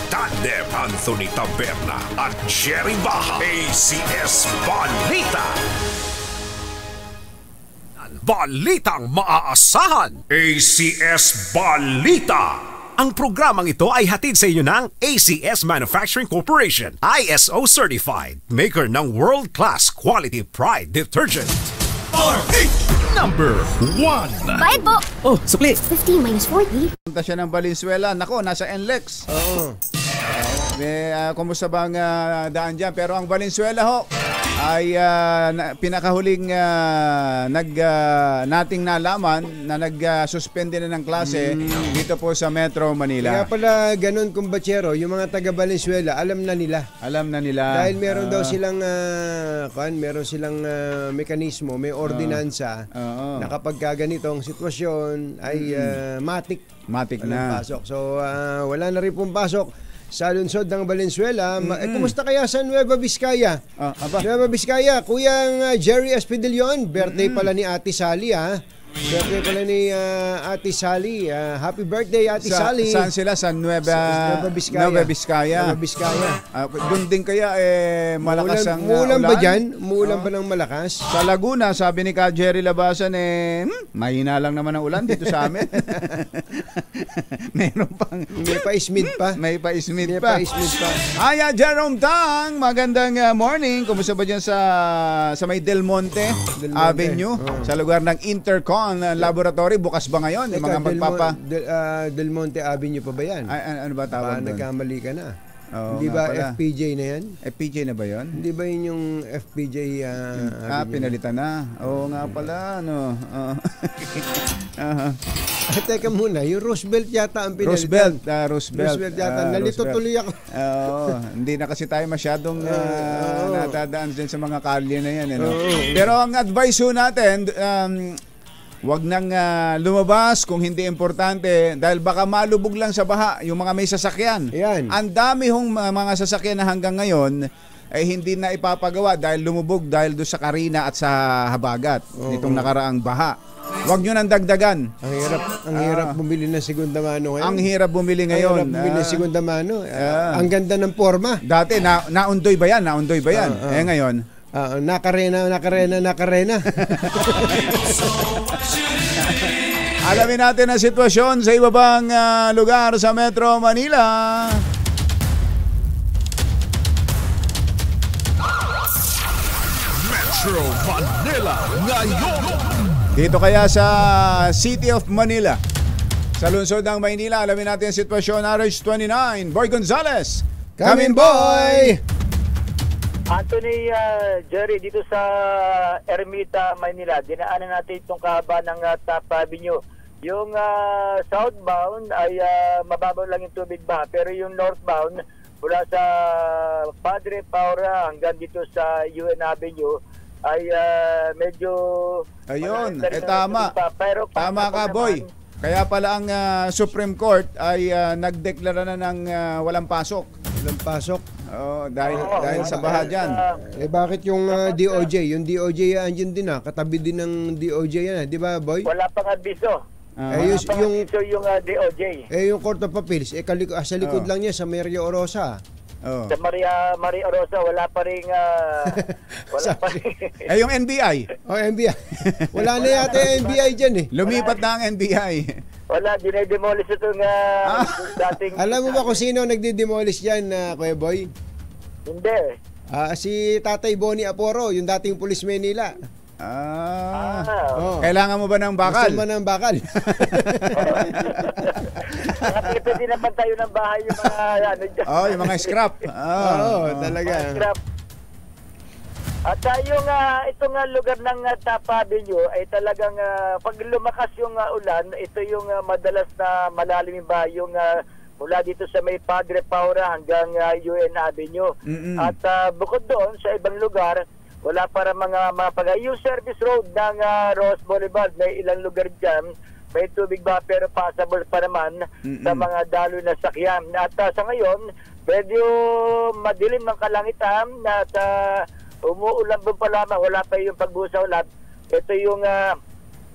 Tandem Anthony Taberna at Jerry Baha. ACS Balita. Balitang maaasahan. ACS Balita. Ang programang ito ay hatid sa inyo ng ACS Manufacturing Corporation, ISO certified, maker ng world-class quality Pride detergent. Number 1. Bayad po! Oh, sukli. 15 minus 40. Punta siya ng Valenzuela. Nako, nasa NLEX. Oo. Kumusta bang daan dyan? Pero ang Valenzuela ho ay pinakahuling nating nalaman na nag-suspende na ng klase dito po sa Metro Manila. Kaya pala ganun kumbatsero, yung mga taga Valenzuela, alam na nila. Alam na nila. Dahil meron daw silang meron silang mekanismo, may ordinansa na kapag ganitong sitwasyon ay matik na. Pasok. So wala na rin pong pasok sa lungsod ng Valenzuela. Kumusta kaya sa Nueva Vizcaya? Nueva Vizcaya, Kuyang Jerry Espidillon, birthday pala ni Ate Sally, ha? Birthday pala ni Ate Sally. Happy birthday, Ate Sally. Saan sila? Sa Nueva Vizcaya. Nueva Vizcaya. Doon din kaya malakas ang Muulan ulan? ba dyan? Muulan ba ng malakas? Sa Laguna, sabi ni Ka Jerry Labasan, mahina lang naman ang ulan dito sa amin. Meron pang... May pa-ismid pa. May pa-ismid May pa. pa-ismid pa. Aya, Jerome Tang, magandang morning. Kumusta ba dyan sa may Del Monte Avenue? Sa lugar ng Intercon Laboratory, bukas ba ngayon? Yung mga Del Monte Avenue pa ba yan? Ano ba tawag doon? Nagkamali ka na. Oo, Hindi nga ba pala. FPJ na yan? FPJ na ba yun? Hindi ba yun yung FPJ? Pinalitan na. Oo nga pala, ano. Teka muna, yung Roosevelt yata ang pinalitan. Roosevelt yata. Nalito tuloy ako. Hindi na kasi tayo masyadong natadaan din sa mga kalye na yan. Pero ang advice ho natin, wag nang lumabas kung hindi importante dahil baka malubog lang sa baha yung mga may sasakyan. Ayan. Ang dami hong mga sasakyan na hanggang ngayon ay hindi na ipapagawa dahil lumubog dahil doon sa Carina at sa Habagat nitong nakaraang baha. Huwag nyo nang dagdagan. Ang hirap bumili ng segunda mano ngayon. Ang hirap bumili ngayon. Ang hirap bumili ng segunda mano. Ang ganda ng forma. Dati, naundoy ba yan? Ngayon, nakarena. alamin natin ang sitwasyon sa ibabang lugar sa Metro Manila. Metro Manila ngayon. Dito kaya sa City of Manila, sa lungsod ng Maynila, alamin natin ang sitwasyon. RH29, Boy Gonzales. Come in, boy! Anthony, Jerry, dito sa Ermita, Maynila, dinaanan natin itong kahaba ng Taft Avenue. Yung southbound ay mababaw lang yung tubig ba, pero yung northbound mula sa Padre Paura hanggang dito sa UN Avenue ay medyo... Ayun, tama. Tama ka, Boy. Kaya pala ang Supreme Court ay nagdeklara na ng walang pasok. Walang pasok? Dahil sa baha dyan. Bakit yung DOJ? Yung DOJ andyan din katabi din ng DOJ yan, di ba, Boy? Wala pang abiso. Yung DOJ. Yung Court of Appeals, sa likod lang niya sa Maria Orosa. Sa Maria Orosa, wala pa rin... yung NBI. NBI. Wala na yata yung NBI dyan Lumipat na ang NBI. Wala, dinedemolish itong dating... Alam mo ba kung sino nagdidemolish dyan, Kuya Boy? Hindi. Si Tatay Bonnie Aporo, yung dating pulis Manila. Kailangan mo ba ng bakal? Gusto mo ng bakal? Pwede naman tayo ng bahay yung mga... yung mga scrap. Talaga. Scrap. At itong lugar ng Taft Avenue ay talagang pag lumakas yung ulan, ito yung madalas na malalim ba yung mula dito sa may Padre Paura hanggang UN Avenue. At bukod doon sa ibang lugar, wala para mga yung service road ng Ross Boulevard, may ilang lugar dyan, may tubig ba pero passable pa naman sa mga daloy na sakyan. At sa ngayon, medyo madilim ng kalangitan at umuulan pa lamang, wala pa yung pagbusa ulan. Ito yung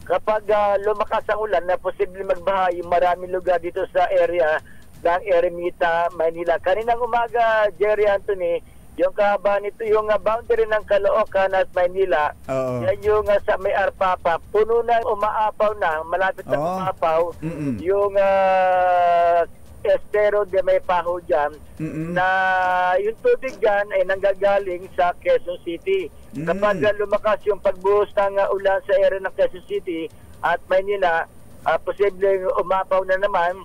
kapag lumakas ang ulan na posible magbaha yung maraming lugar dito sa area ng Ermita, Manila. Kaninang umaga, Jerry Anthony, yung kahaba nito, yung boundary ng Caloocan at Maynila, Oo. yan yung sa may Arpapa, puno na, umaapaw na, malapit na Oo. umaapaw, yung estero de may paho dyan, na yung tubig dyan ay nanggagaling sa Quezon City. Kapag lumakas yung pagbuhos ng ulan sa area ng Quezon City at Maynila, posibleng umapaw na naman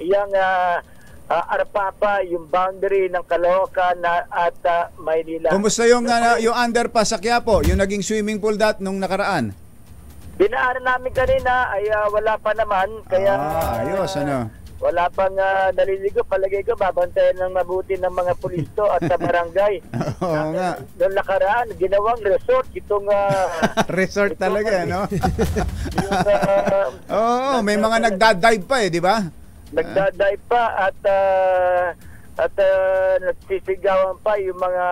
yung Arpapa, yung boundary ng Caloocan at Maynila. Kumusta yung underpass sa Quiapo, yung naging swimming pool nung nakaraan? Dinaanan namin kanina ay wala pa naman, kaya ayos, ano? wala pang naliligo. Palagay ko babantayan ng mabuti ng mga pulis to at sa barangay. Oo nga. Noong nakaraan, ginawang resort itong Resort talaga, no? yung, Oo, may mga nagda-dive pa di ba? nagdadive pa at nagsisigawan pa yung mga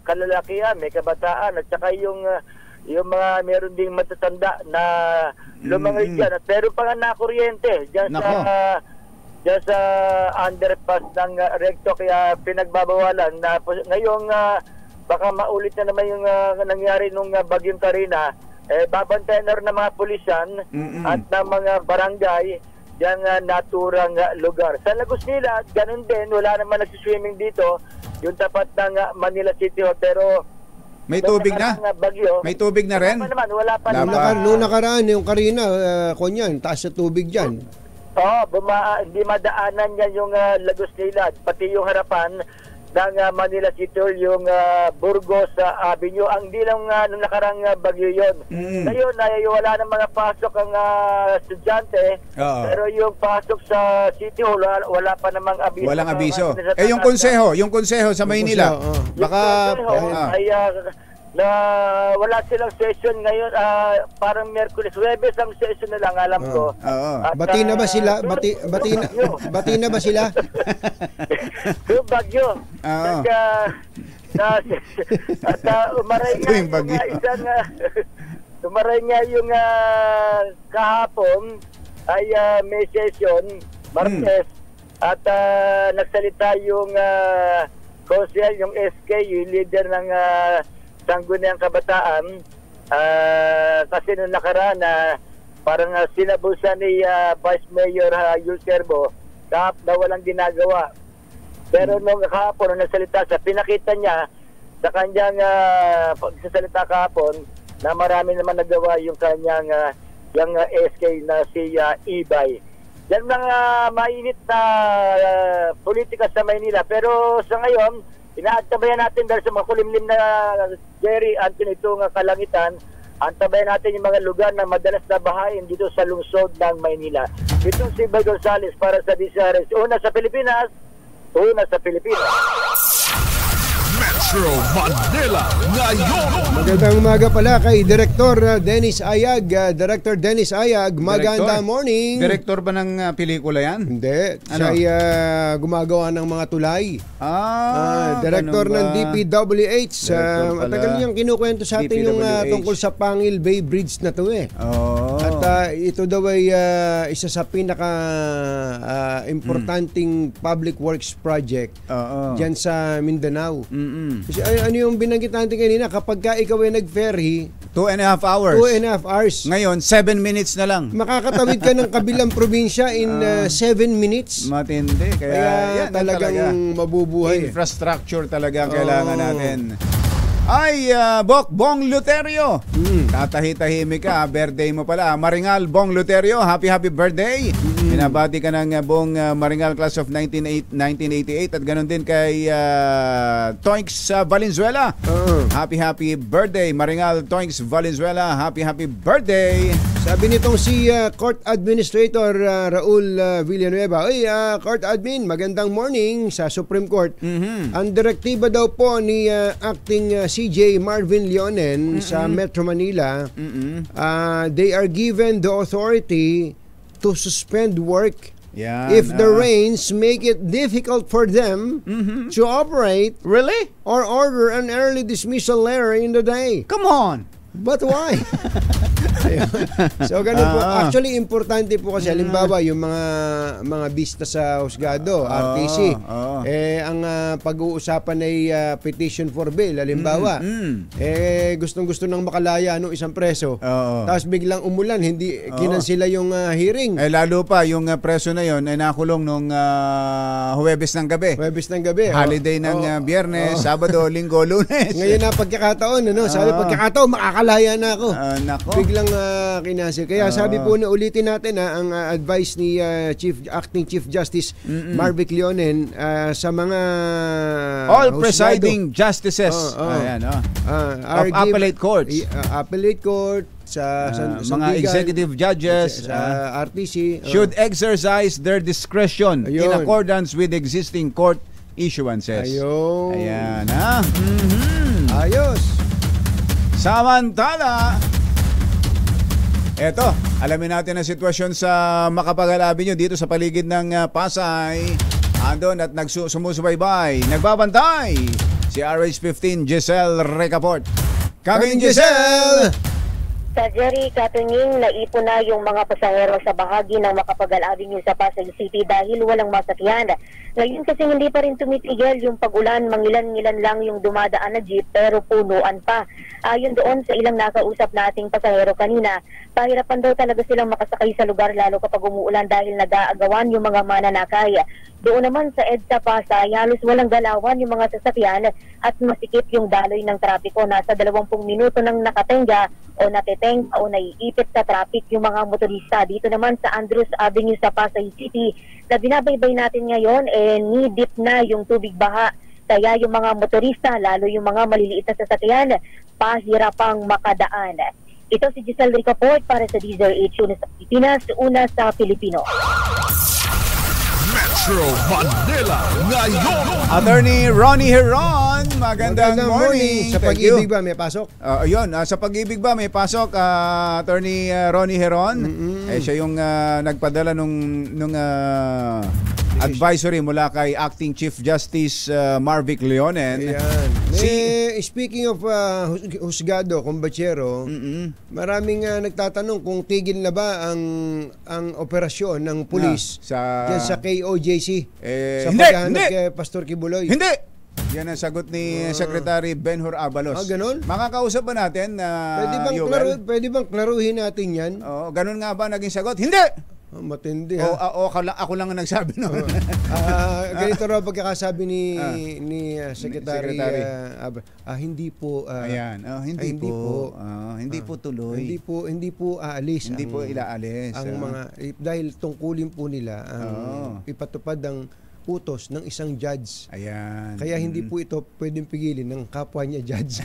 kalalakihan, may kabataan at saka yung mga meron ding matatanda na lumangoy dyan at meron pa nga nakuryente dyan sa underpass ng Recto, kaya pinagbabawalan na ngayong baka maulit na naman yung nangyari nung bagyong Karina. Babantayan na rin ng mga pulisan at ng mga barangay yung naturang lugar. Sa Lagos Nila, ganun din, wala naman nagsiswimming dito, yung tapat ng Manila City Hall, pero may tubig na? Bagyo, May tubig na rin? Wala pa naman. Noong nakaraan, yung Karina, kunyan, taas sa tubig dyan. Hindi madaanan yan yung Lagos Nila, pati yung harapan ng Manila City Hall, yung Burgos Avenue. Ang di lang nung nakarang bagyo yun. Ngayon ay wala ng mga pasok ang estudyante, pero yung pasok sa City Hall wala pa namang abiso. Walang abiso. Yung konseho sa Maynila. Baka ay wala silang session ngayon, parang Miyerkules, Huwebes ang session na lang, alam ko. At, bati na ba sila? Bati na ba sila? Yung bagyo. At umaray nga yung kahapon ay may session, Martes, at nagsalita yung konsehal, yung SK, yung leader ng Sangguniang Kabataan, kasi nung nakaraan parang sinabusan ni Vice Mayor Yul Serbo na walang ginagawa. Pero nung kahapon, nung nagsalita siya, pinakita niya sa kanyang pagsasalita kahapon na marami naman nagawa yung kanyang yung SK na si Ibay. Yan mga mainit na politika sa Maynila. Pero sa ngayon, inaantabayan natin dahil sa mga kulimlim na Jerry, Anthony, itong kalangitan, antabayan natin yung mga lugar na madalas na bahain dito sa lungsod ng Maynila. Itong si Bay Gonzales para sa DCRS. Una sa Pilipinas. Metro Manila ngayon. Magandang umaga pala kay Director Dennis Ayag. Director Dennis Ayag, magandang morning. Director ba ng pelikula yan? Hindi. Siya ay gumagawa ng mga tulay. Director ng DPWH. Matagal niyang kinukwento sa atin yung tungkol sa Pangil Bay Bridge na to At ito daw ay isa sa pinaka importanting public works project dyan sa Mindanao. Kasi ano yung binanggit natin kanina, kapag ka ikaw ay nag-ferry 2.5 hours. 2.5 hours. Ngayon 7 minutes na lang. Makakatawid ka ng kabilang probinsya in 7 minutes. Matindi. Kaya yan talagang mabubuhay. Infrastructure talaga ang kailangan natin. Ay, Bong Luterio. Tatahi-tahimik ka, birthday mo pala. Maringal Bong Luterio, happy birthday. Binabati ka ng buong Maringal Class of 1988 at ganoon din kay Toinks Valenzuela. Happy birthday, Maringal Toinks Valenzuela. Happy birthday. Sabi nitong si Court Administrator Raul Villanueva, Court Admin, magandang morning sa Supreme Court. Ang direktiba daw po ni Acting CJ Marvin Leonen sa Metro Manila, they are given the authority to suspend work if the rains make it difficult for them to operate. Really? Or order an early dismissal later in the day. Come on. But why? So ganun po. Actually, importante po kasi halimbawa yung mga bista sa husgado, RTC. Ang pag-uusapan ay petition for bail, halimbawa. Gustong-gusto nang makalaya nung isang preso. Tapos biglang umulan, hindi kinansila yung hearing. Lalo pa yung preso na yon ay nakulong nung Huwebes ng gabi. Holiday ng Biyernes, Sabado, Linggo, Lunes. Ngayon na pagkakataon, sabi pagkakataon makakalaya na ako. Nako. Biglang kinansel. Kaya sabi po na ulitin natin ang advice ni Acting Chief Justice Marvic Leonen sa mga all presiding justices of appellate courts. Appellate court sa mga executive judges sa RTC should exercise their discretion in accordance with existing court issuances. Ayan, Ayos. Samantala, eto, alamin natin ang sitwasyon sa Macapagal Avenue dito sa paligid ng Pasay. Andon at sumusubaybay, nagbabantay si RH15 Giselle Recaport. Coming, Giselle! Sa Jerry Katunying, naipon na yung mga pasahero sa bahagi ng Macapagal Avenue sa Pasay City dahil walang masakyan. Ngayon kasi hindi pa rin tumitigil yung pag-ulan, mangilan-ngilan lang yung dumadaan na jeep pero punuan pa. Ayon doon sa ilang nakausap nating pasahero kanina, pahirapan daw talaga silang makasakay sa lugar lalo kapag umuulan dahil nag-aagawan yung mga mananakay. Doon naman sa EDSA Pasay, halos walang galawan yung mga sasakyan at masikip yung daloy ng trapiko. Nasa 20 minuto nang nakatenga o natiteng o naiipit sa traffic yung mga motorista. Dito naman sa Andrews Avenue sa Pasay City na binabaybay natin ngayon, knee-deep na yung tubig baha. Kaya yung mga motorista, lalo yung mga maliliit na sasakyan, pahirapang makadaan. Ito si Giselle Ricaport para sa DZRH, una sa Pilipinas, una sa Pilipino. Metro Manila ngayon. Attorney Ronnie Heron, magandang morning. Sa pag-ibig ba may pasok? Sa pag-ibig ba may pasok, Attorney Ronnie Heron? Siya yung nagpadala nung advisory mula kay Acting Chief Justice Marvic Leonen. Speaking of husgado, kumbachero, maraming nagtatanong kung tigil na ba ang operasyon ng pulis dyan sa KOJC sa paghahanap kay Pastor Kibuloy. Hindi! Yan ang sagot ni Secretary Benhur Abalos. Ganon? Makakausap ba natin? Pwede bang klaruhin natin yan? Ganon nga ba naging sagot? Hindi! Matindi ako lang ang nagsabi noon. Ganito raw pagkakasabi ni Secretary hindi po hindi po tuloy. Hindi po aalis. Hindi po ilaalis. Ang mga dahil tungkulin po nila ang ipatupad ang utos ng isang judge. Ayan. Kaya hindi po ito pwedeng pigilin ng kapwa niya judge.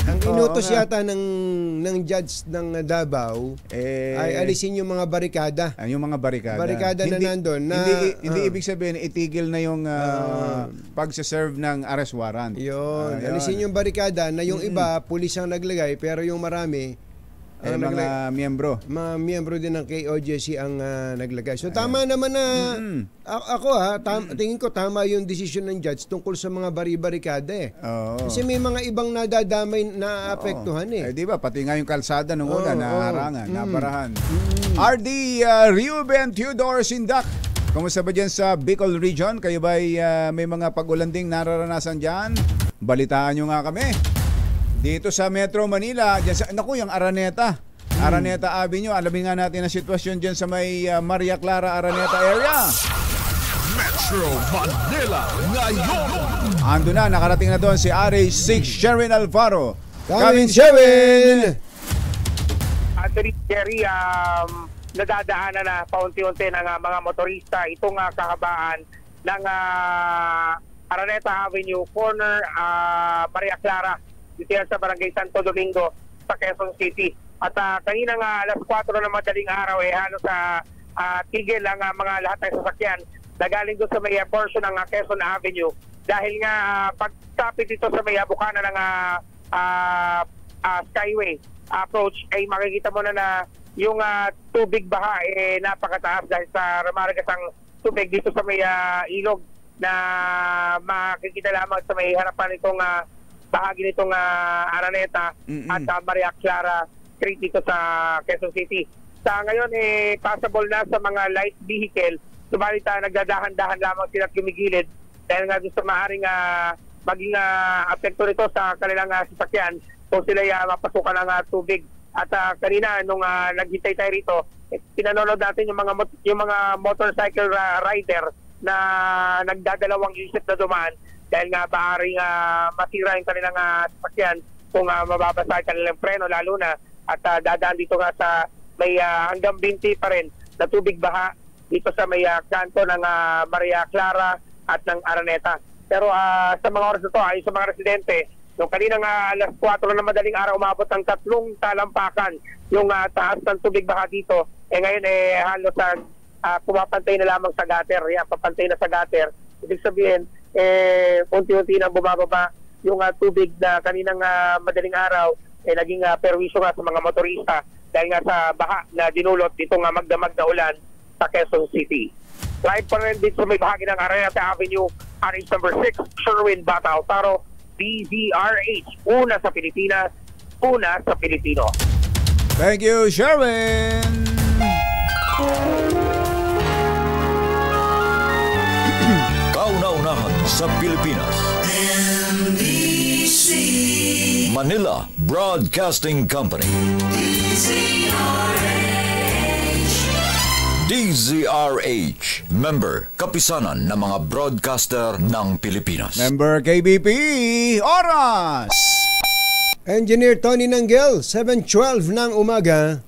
Ang inutos yata ng judge ng Davao ay alisin yung mga barikada. Yung mga barikada. Barikada na nandun. Hindi ibig sabihin itigil na yung pagsaserve ng arrest warrant. Yun. Alisin yung barikada na yung iba, pulis ang naglagay, pero yung marami mga miyembro. Mga miyembro din ng KOJC ang naglagay. So tama naman na tingin ko tama yung desisyon ng judge tungkol sa mga bari-barikada Kasi may mga ibang nadadamay na apektuhan di ba? Pati nga yung kalsada nung una naharangan, nabarahan. RD Reuben Theodore Sindak, kumusta ba dyan sa Bicol Region? Kayo ba may mga pag-ulanding nararanasan dyan? Balitaan nyo nga kami. Dito sa Metro Manila, yung Araneta Avenue, alamin nga natin ang sitwasyon dyan sa may Maria Clara Araneta area. Metro Manila ngayon. Ando na, nakarating na doon si RH6 Sherwin Alfaro. Coming Sherwin! Anthony Jerry, nadadaanan na paunti-unti ng mga motorista itong kahabaan ng Araneta Avenue, corner Maria Clara, dito yan sa Barangay Santo Domingo sa Quezon City. At kanina nga alas 4 ng madaling araw halos tigil ang mga lahat ng sasakyan na galing doon sa may portion ng Quezon Avenue dahil nga pagtapit dito sa may bukana ng Skyway approach ay makikita mo na yung tubig baha napakataas dahil sa ramaragasang tubig dito sa may ilog na makikita lamang sa may harapan nitong bahagi nitong Araneta at Maria Clara Street dito sa Quezon City. Sa ngayon, passable na sa mga light vehicle. Subalit nagdadahan-dahan lamang sila at gumigilid dahil nga gusto maaaring maging apekto nito sa kanilang sasakyan kung sila mapasukan ng tubig. At kanina, nung naghintay tayo rito, pinanonood natin yung mga motorcycle rider na nagdadalawang isip na dumaan dahil nga maaaring masira yung kanilang sasakyan kung mababasa ang kanilang preno lalo na at dadaan dito nga sa may hanggang 20 pa rin na tubig baha dito sa may kanto ng Maria Clara at ng Araneta. Pero sa mga oras na ito, ayon sa mga residente, nung kaninang alas 4 na madaling araw umabot ng 3 talampakan yung taas ng tubig baha dito. Ngayon halos pumapantay na lamang sa gutter. Papantay na sa gutter. Ibig sabihin, unti-unti nang bumababa yung tubig na kaninang madaling araw naging perwisyo nga sa mga motorista dahil nga sa baha na dinulot dito nga magdamag na ulan sa Quezon City. Live pa rin dito sa may bahagi ng Araneta Avenue, RH number 6, Sherwin Bata Altaro, DZRH, una sa Pilipinas, una sa Pilipino. Thank you, Sherwin! Kauna-unahan sa Pilipinas. NBC Manila Broadcasting Company. DZRH, member kapisanan ng mga broadcaster ng Pilipinas. Member KBP, oras! Engineer Tony Nanggel, 7:12 ng umaga.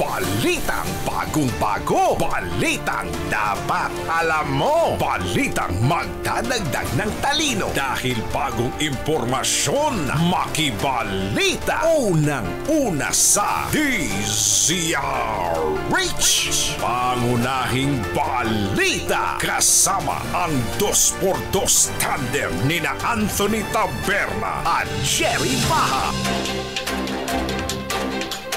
Balitang bagong-bago, balitang dapat alam mo, balitang magdadagdag ng talino dahil bagong impormasyon, makibalita, unang-una sa DZRH. Pangunahing balita kasama ang 2x2 tandem nina Anthony Taberna at Jerry Baha.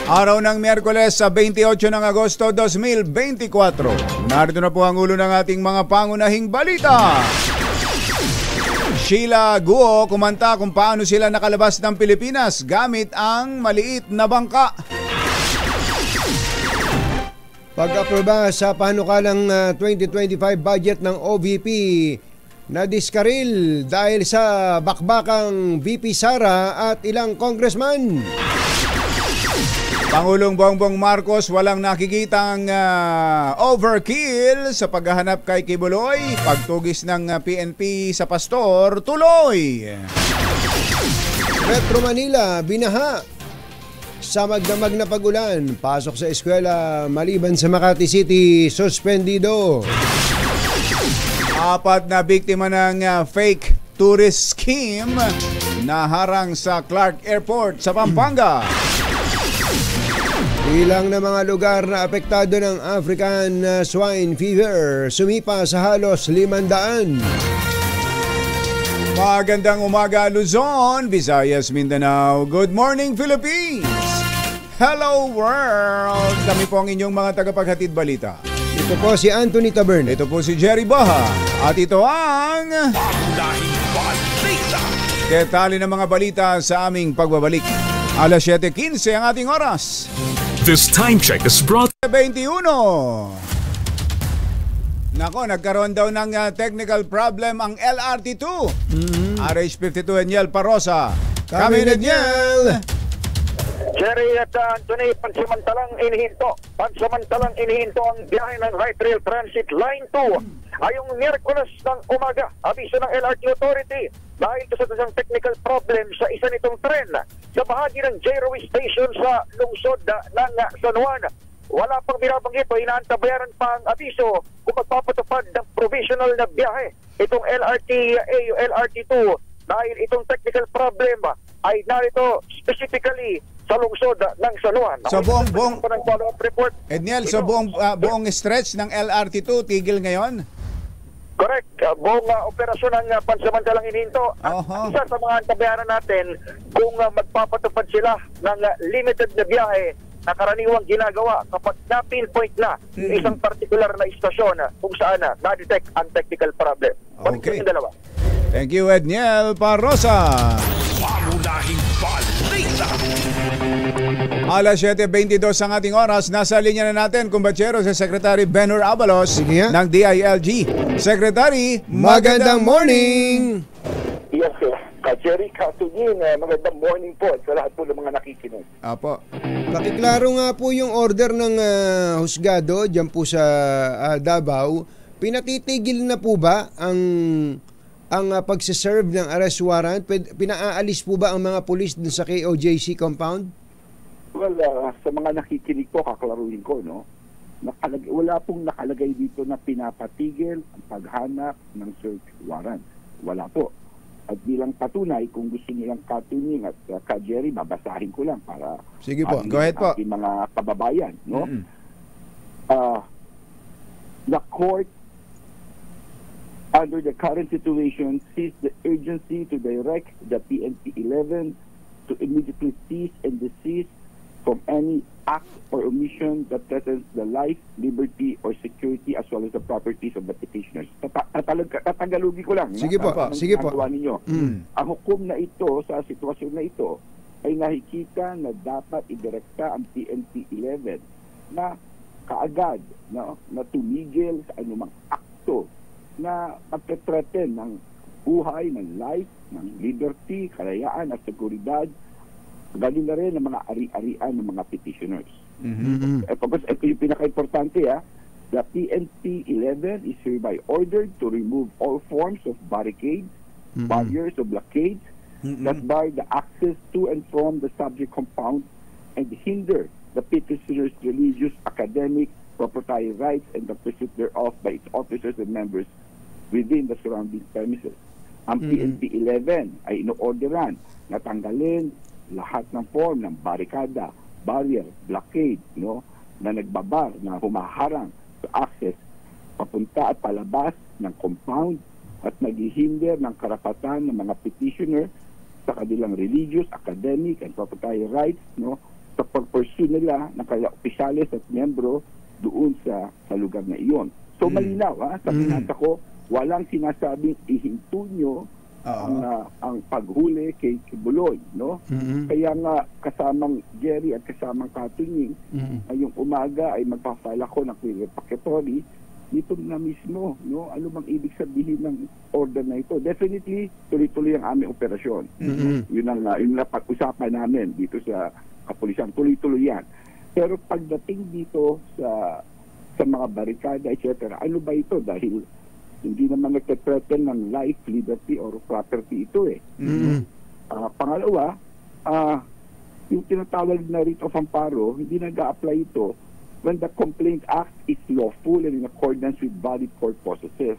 Araw ng Miyerkules sa 28 ng Agosto 2024. Narito na po ang ulo ng ating mga pangunahing balita. Sheila Guo kumanta kung paano sila nakalabas ng Pilipinas gamit ang maliit na bangka. Pag-aproba sa panukalang 2025 budget ng OVP na diskaril dahil sa bakbakang VP Sara at ilang congressman. Pangulong Bongbong Marcos walang nakikitang overkill sa paghahanap kay Kibuloy. Pagtugis ng PNP sa pastor, tuloy. Metro Manila, binaha sa magdamag na pagulan. Pasok sa eskwela maliban sa Makati City, suspendido. 4 na biktima ng fake tourist scheme na harang sa Clark Airport sa Pampanga. Ilang na mga lugar na apektado ng African swine fever, sumipa sa halos 500. Magandang umaga Luzon, Visayas, Mindanao. Good morning Philippines! Hello world! Kami po ang inyong mga tagapaghatid balita. Ito po si Anthony Taberna. Ito po si Jerry Baha. At ito ang Pangunahing balita. detalye ng mga balita sa aming pagbabalik. Alas 7:15 ang ating oras. This time check is brought 21. Nako, nagkaroon daw ng technical problem ang LRT2. RH52 Eniel Parosa. Kami Eniel. Jerry at Anthony, pansamantalang inihinto ang biyahe ng Light Rail Transit Line 2 ayong Miyerkules ng umaga. Abiso ng LRT Authority dahil sa isang technical problem sa isa nitong tren sa bahagi ng J-Railway Station sa lungsod ng San Juan. Wala pang binabanggit o inaantabayaran pa ang abiso kung magpapatupad ng provisional na biyahe itong LRT2 dahil itong technical problem ay narito specifically sa lungsod ng San Juan. So buong report. Edniel, so buong stretch ng LRT2 tigil ngayon? Correct. Buong operasyon ng pansamantalang inihinto. Isa sa mga antabayaran natin kung magpapatupad sila ng limited na biyahe na karaniwang ginagawa kapag na-pinpoint na isang particular na istasyon kung saan na-detect ang technical problem. Okay. Thank you, Edniel Parosa. Pangunahing balita. Alas 7:22 ang ating oras. Nasa linya na natin, kumbatsero, si Secretary Benhur Abalos ng DILG. Secretary, magandang morning! Yes, sir. Jerry Katungin, magandang morning po sa lahat po ng mga nakikinig. Apo. Pakiklaro nga po yung order ng husgado dyan po sa Davao. Pinatitigil na po ba ang pagsiserve ng arrest warrant? Pinaalis po ba ang mga pulis dun sa KOJC compound? Well, sa mga nakikinig po, kaklaruhin ko, no? Wala pong nakalagay dito na pinapatigil ang paghanap ng search warrant. Wala po. At bilang patunay, kung gusto nilang Katunying at Jerry, babasahin ko lang para sige po, go ahead po. Mga kababayan, no? The court, under the current situation, sees the urgency to direct the PNP 11 to immediately cease and desist from any act or omission that threatens the life, liberty, or security as well as the properties of the petitioners. Tatagalugi ko lang. Sige po, sige po. Ninyo. Ang hukom na ito, sa sitwasyon na ito, ay nakikita na dapat idirekta ang PNP 11 na kaagad, no, na tumigil sa anumang akto na pagte-threaten ng buhay, ng life, ng liberty, kalayaan at seguridad, galing na rin ang mga ari-arian ng mga petitioners. Ito yung pinaka-importante, the PNP 11 is hereby ordered to remove all forms of barricades, barriers or blockades that bar the access to and from the subject compound and hinder the petitioners' religious, academic, proprietary rights and the pursuit thereof by its officers and members within the surrounding premises. Ang PNP 11 ay ino-orderan na tanggalin lahat ng form ng barikada, barrier, blockade, no, na nagbabar, na humaharang sa access papunta at palabas ng compound at naghihinder ng karapatan ng mga petitioner sa kanilang religious, academic, and proprietary rights, no, sa pag-pursue nila ng kanilang opisyalis at membro doon sa lugar na iyon. So malinaw, sa pinasa ko, walang sinasabing ihinto nyo ang paghuli kay Kibuloy, no? Kaya nga kasamang Jerry at kasamang Katunying ngayong umaga ay magpa-file ako ng query dito na mismo, no? Ano bang ibig sabihin ng order na ito? Definitely tuloy-tuloy ang aming operasyon. Yun ang pag-usapan namin dito sa kapulisan, tuloy-tuloy yan. Pero pagdating dito sa mga barikada, etc., ano ba ito? Dahil hindi naman nagte-threaten ng life, liberty, or property ito eh. Pangalawa, yung tinatawag na writ of amparo, hindi nag-a-apply ito when the Complaint Act is lawful and in accordance with valid court processes.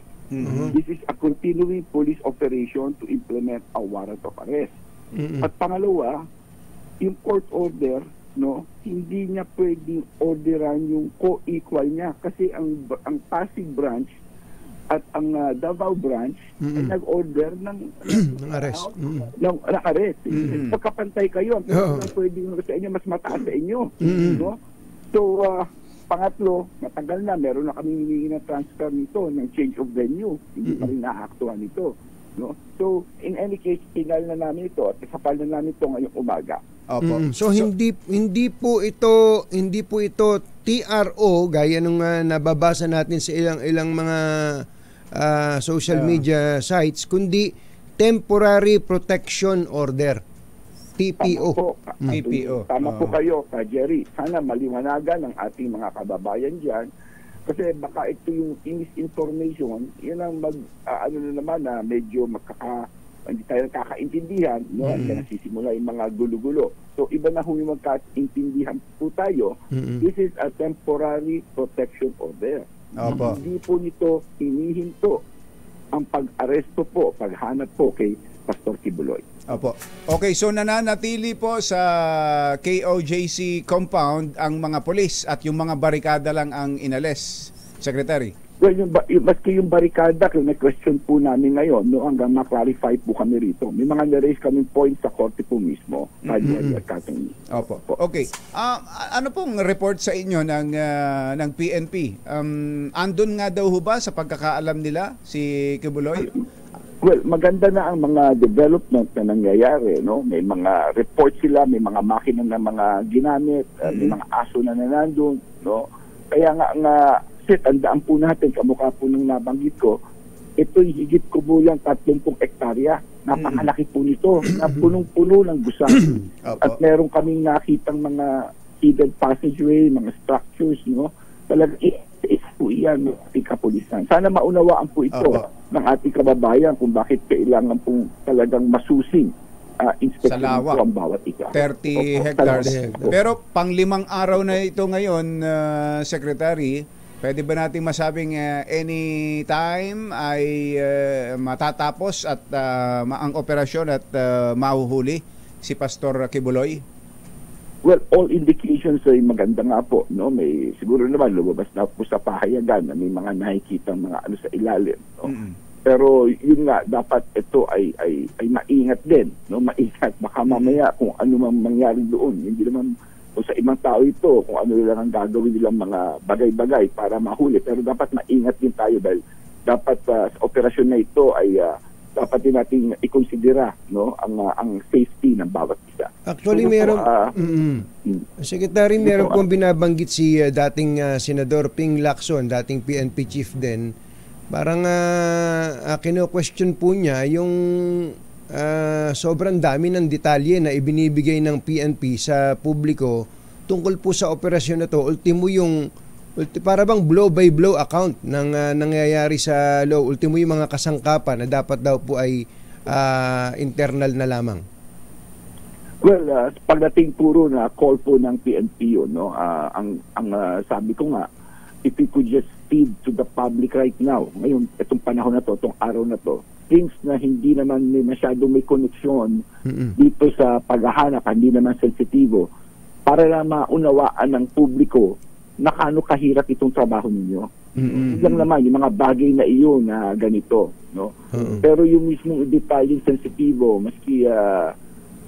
This is a continuing police operation to implement a warrant of arrest. At pangalawa, yung court order, no, hindi niya pwedeng orderan yung co-equal niya kasi ang Pasig branch at ang Davao branch ay nag-order ng arrest. ng arrest. Pagkapantay kayo, ang pwedeng sa inyo, mas mataas sa inyo. No? So, pangatlo, matagal na, meron na kami hiningi ng transfer nito, ng change of venue. Hindi pa rin naaktuhan nito. No? So, in any case, pinal na namin ito at isapal na namin ito ngayong umaga. So hindi po ito TRO gaya nung nababasa natin sa ilang mga social media sites, kundi Temporary Protection Order, TPO. Tama po kayo, Jerry. Sana maliwanagan ng ating mga kababayan diyan kasi baka ito yung misinformation, yun ang na medyo hindi tayo kakaintindihan, no? Kaya nasisimula yung mga gulo-gulo. So, iba na yung magkaintindihan po tayo. This is a temporary protection order. Hindi po nito hinihinto ang pag-aresto po, paghanap po kay Pastor Kibuloy. Okay, so nananatili po sa KOJC compound ang mga polis at yung mga barikada lang ang inalis, Secretary? Well, maski yung barikada, kung na-question po namin ngayon, no, hanggang ma-clarify po kami rito. May mga na-raise kami points sa korte po mismo. Okay. Ano pong report sa inyo ng PNP? Andun nga daw ho ba sa pagkakaalam nila si Kibuloy? Well, maganda na ang mga development na nangyayari, no? May mga report sila, may mga makina na mga ginamit, may mga aso na nandun, no? Kaya nga tandaan po natin, kamukha po nung nabanggit ko, ito'y higit kumulang 30 hektarya. Napakalaki po nito, na punong-puno ng gusali. At meron kaming nakitang mga hidden passageway, mga structures, no? Talagang po iyan ng ating kapulisan. Sana maunawaan po ito ng ating kababayan kung bakit kailangan pong talagang masusing inspeksyon po ang bawat isa. 30 hectares. Pero pang 5 araw na ito ngayon, Secretary, pwede ba nating masabing any time ay matatapos at ang operasyon at mahuhuli si Pastor Kibuloy? Well, all indications ay maganda nga po, no? May siguro naman lumabas na po sa pahayagan na may mga nakikita mga ano sa ilalim, no? Pero yun nga, dapat ito ay maingat din, no? Maingat, baka mamaya kung ano man mangyari doon, hindi naman o sa ibang tao ito kung ano lang ang gagawin nilang mga bagay-bagay para mahuli, pero dapat maingat din tayo dahil dapat sa operasyon na ito ay dapat din nating ikonsidera, no, ang safety ng bawat isa. Actually, meron Secretary, meron pong binabanggit si dating Senador Ping Lacson, dating PNP chief din. Parang kino-question po niya yung sobrang dami ng detalye na ibinibigay ng PNP sa publiko tungkol po sa operasyon na to. Ultimo yung para bang blow-by-blow account ng nangyayari sa law. Ultimo yung mga kasangkapan na dapat daw po ay internal na lamang. Well, pagdating puro na call po ng PNP yun, no? Ang sabi ko nga, if we could just feed to the public right now, ngayon, itong panahon na to, itong araw na to, things na hindi naman may koneksyon dito sa paghahanap, hindi naman sensitibo, para na maunawaan ng publiko na kano kahirap itong trabaho ninyo. Lang naman, yung mga bagay na iyon na ganito, no? Pero yung mismong detalyeng sensitibo, maski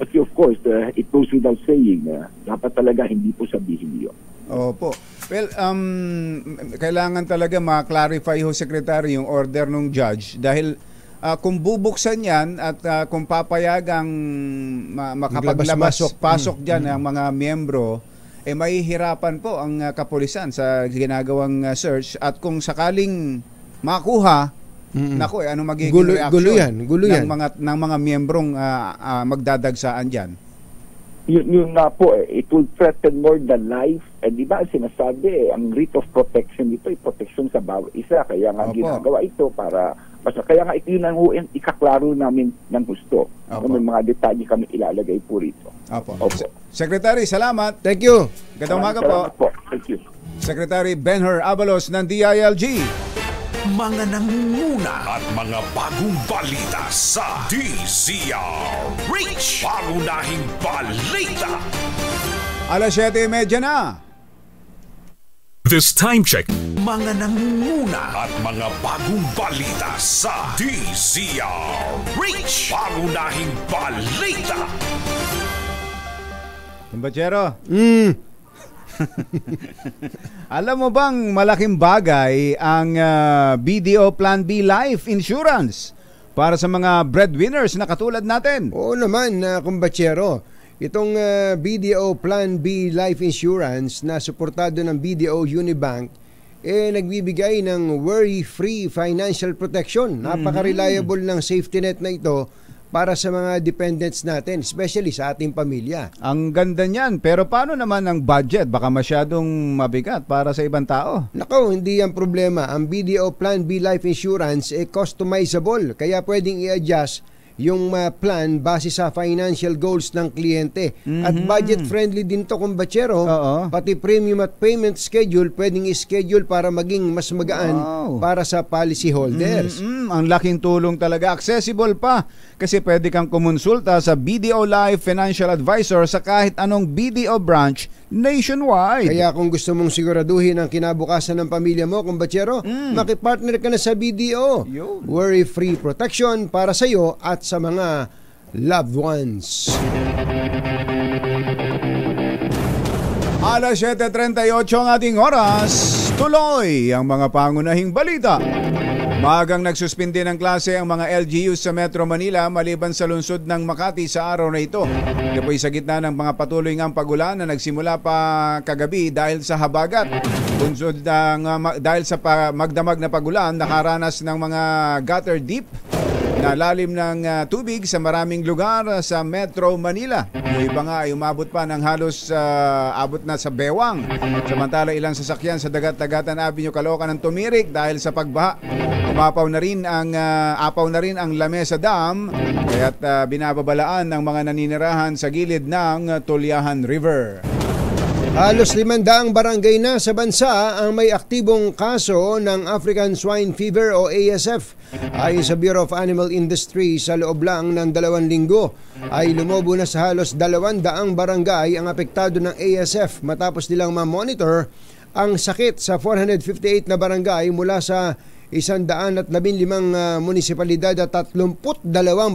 of course, it goes without saying, dapat talaga hindi po sabihin yun. Opo. Well, kailangan talaga ma-clarify ho, Secretary, yung order ng judge dahil kung bubuksan yan at kung papayagang makapaglabas-pasok dyan ang mga miyembro, mahihirapan po ang kapulisan sa ginagawang search at kung sakaling makuha, nako, ano magiging reaction ng mga miyembrong magdadagsaan dyan? Yun nga po, it will threaten more than life. Di ba sinasabi, ang writ of protection dito ay protection sa bawat isa. Kaya nga ginagawa ito para, kaya nga ito yun ang ikaklaro namin ng gusto. May mga detalye kami ilalagay po rito. Opo. Secretary, salamat. Thank you. Gandang umaga po. Thank you. Secretary Benher Abalos ng DILG. Mga nangunguna at mga bagong balita sa DZRH. Pangunahing balita. Alas 7:30 na. This time check. Mga nangunguna at mga bagong balita sa DZRH. Pangunahing balita. Kumbachero. Alam mo bang malaking bagay ang BDO Plan B Life Insurance para sa mga breadwinners na katulad natin? Oo naman, kumbachero. Itong BDO Plan B Life Insurance na suportado ng BDO Unibank nagbibigay ng worry-free financial protection. Napaka-reliable ng safety net na ito para sa mga dependents natin, especially sa ating pamilya. Ang ganda niyan, pero paano naman ang budget? Baka masyadong mabigat para sa ibang tao. Nako, hindi yan problema. Ang BDO Plan B Life Insurance customizable, kaya pwedeng i-adjust yung plan base sa financial goals ng kliyente. At budget-friendly din to, kumbachero. Pati premium at payment schedule pwedeng i-schedule para maging mas magaan para sa policy holders. Ang laking tulong talaga. Accessible pa kasi pwede kang kumonsulta sa BDO Life Financial Advisor sa kahit anong BDO branch nationwide. Kaya kung gusto mong siguraduhin ang kinabukasan ng pamilya mo, kumbachero, makipartner ka na sa BDO. Worry-free protection para sa iyo at sa mga loved ones. Alas 7:38 ang ating oras. Tuloy ang mga pangunahing balita. Maagang nagsuspindi ng klase ang mga LGUs sa Metro Manila maliban sa lungsod ng Makati sa araw na ito. Ito po'y sa gitna ng mga patuloy ngang pagulan na nagsimula pa kagabi dahil sa habagat. Lungsod dahil sa magdamag na pagulan, nakaranas ng mga gutter deep na lalim ng tubig sa maraming lugar sa Metro Manila. Yung iba nga ay umabot pa ng halos abot na sa bewang. Samantala ilang sasakyan sa Dagat-Dagatan Avenue, Caloocan ng tumirik dahil sa pagbaha. Umapaw na rin ang Lamesa Dam kaya't binababalaan ng mga naninirahan sa gilid ng Tulyahan River. Halos 500 barangay na sa bansa ang may aktibong kaso ng African Swine Fever o ASF. Ayon sa Bureau of Animal Industry, sa loob lang ng 2 linggo ay lumobo na sa halos 200 barangay ang apektado ng ASF matapos nilang ma-monitor ang sakit sa 458 na barangay mula sa 115 munisipalidad at 32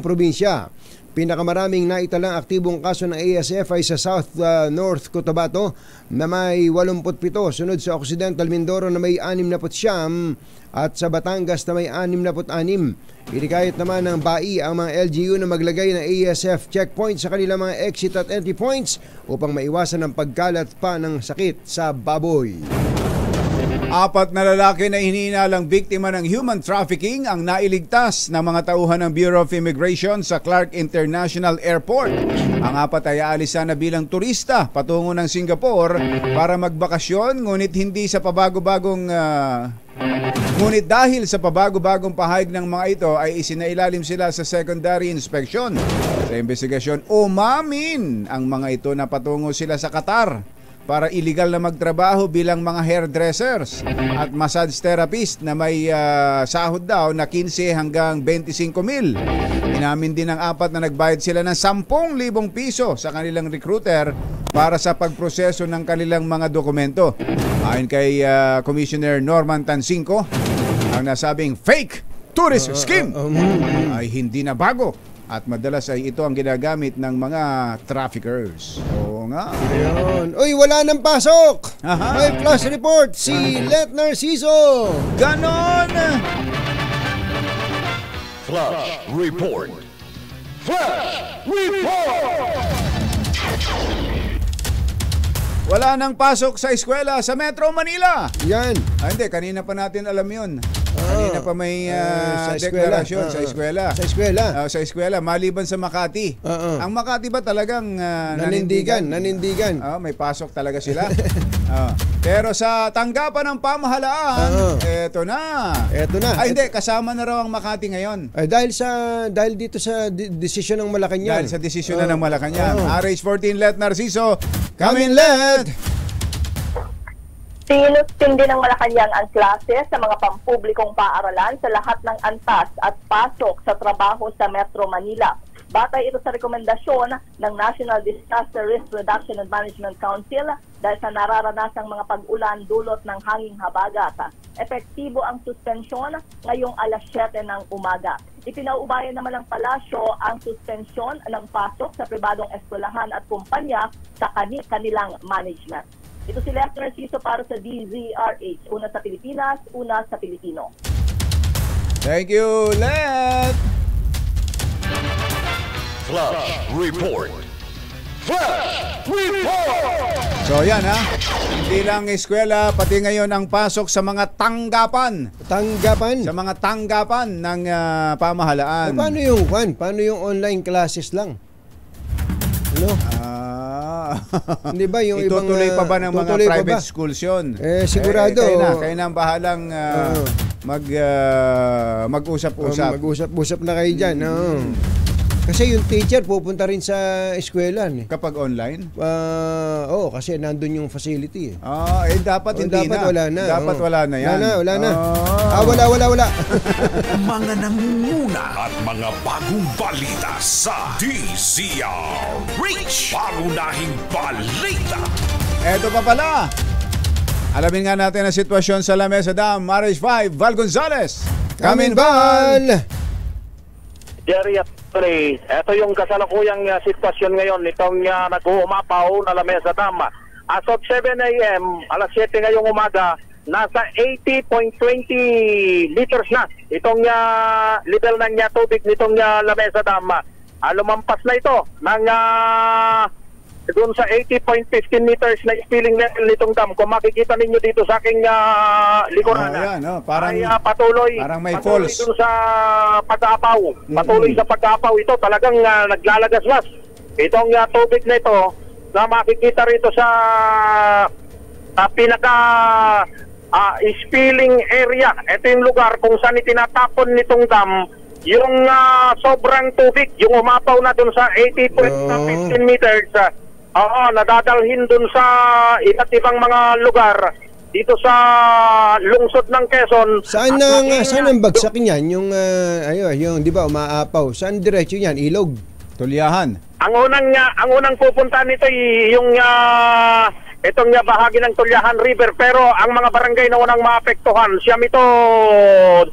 probinsya. Pinakamaraming naitalang aktibong kaso ng ASF ay sa South North Cotabato na may 87, sunod sa Occidental Mindoro na may 69 at sa Batangas na may 66. Inikayat naman ng BAI ang mga LGU na maglagay ng ASF checkpoint sa kanilang mga exit at entry points upang maiwasan ang pagkalat pa ng sakit sa baboy. 4 na lalaki na hinihinalang biktima ng human trafficking ang nailigtas ng mga tauhan ng Bureau of Immigration sa Clark International Airport. Ang 4 ay aalisan na bilang turista patungo ng Singapore para magbakasyon, ngunit dahil sa pabagong pahayag ng mga ito ay isinailalim sila sa secondary inspection. Sa investigasyon, umamin ang mga ito na patungo sila sa Qatar para illegal na magtrabaho bilang mga hairdressers at massage therapist na may sahod daw na 15 hanggang 25,000. Inamin din ng 4 na nagbayad sila ng 10,000 piso sa kanilang recruiter para sa pagproseso ng kanilang mga dokumento. Ayon kay Commissioner Norman Tansinco, ang nasabing fake tourist scheme ay hindi na bago at madalas ay ito ang ginagamit ng mga traffickers. Oo nga. Ayun. Uy, wala nang pasok! May flash report si Let Narciso! Ganon! Flash report! Flash report! Wala nang pasok sa eskwela sa Metro Manila. Yan. Hindi, kanina pa natin alam yun. Kanina pa may deklarasyon sa eskwela. Sa eskwela? Sa eskwela, maliban sa Makati. Ang Makati ba talagang nanindigan? May pasok talaga sila. Pero sa tanggapan ng pamahalaan, eto na. Ay hindi, kasama na raw ang Makati ngayon. Dahil dito sa desisyon ng Malacanang. Dahil sa desisyon na ng Malacanang. RH14 Let Narciso, come in Let! Sinuspindi ng Malacanang ang klase sa mga pampublikong paaralan sa lahat ng antas at pasok sa trabaho sa Metro Manila. Batay ito sa rekomendasyon ng National Disaster Risk Reduction and Management Council dahil sa nararanasang mga pag-ulan dulot ng hanging habagat. Epektibo ang suspensyon ngayong alas 7 ng umaga. Ipinaubayan naman ng palasyo ang suspensyon ng pasok sa pribadong eskwelahan at kumpanya sa kanilang management. Ito si Let Narciso para sa DZRH. Una sa Pilipinas, una sa Pilipino. Thank you, Let! Flash report! Flash report! So yan hindi lang eskwela, pati ngayon ang pasok sa mga tanggapan. Tanggapan? Sa mga tanggapan ng pamahalaan. Paano yung online classes lang? Ano? Hindi ba yung ibang itutuloy pa ba ng mga private schools yun? Sigurado. Kayo na ang bahalang mag-usap-usap. Mag-usap-usap na kayo dyan. Kasi yung teacher pupunta rin sa eskwela. Kapag online? Kasi nandun yung facility. Dapat hindi dapat na. Wala na. Dapat wala na yan. Wala na. Wala. Mga nangunguna at mga bagong balita sa DZRH. Pangunahing balita. Eto pa pala. Alamin nga natin ang sitwasyon sa Lamesa Dam. RH5, Val Gonzales. Come in, Val! Jerry at Ray, ito yung kasalukuyang sitwasyon ngayon nitong nag-uumapaw na Lamesa Dam. As of 7 a.m., alas 7 ngayong umaga, nasa 80.20 liters na itong level ng tubig nitong Lamesa Dam. Lumampas na ito ng doon sa 80.15 meters na spilling level nitong dam. Kung makikita ninyo dito sa aking likuran, parang, ay patuloy may falls doon sa pag-aapaw. Patuloy sa pag-aapaw ito, talagang naglalagaslas. Itong tubig na ito na makikita rito sa pinaka spilling area. Ito yung lugar kung saan itinatapon nitong dam yung sobrang tubig, yung umapaw na doon sa 80.15 meters. Nadadalhin dun sa iba't ibang mga lugar dito sa lungsod ng Quezon. Saan ang bagsak niyan? Yung yung 'di ba umaapaw. Saan diretso niyan? Ilog, Tulyahan. Ang unang pupuntahan nito yung itong bahagi ng Tulyahan River, pero ang mga barangay na unang maapektuhan, siyam ito,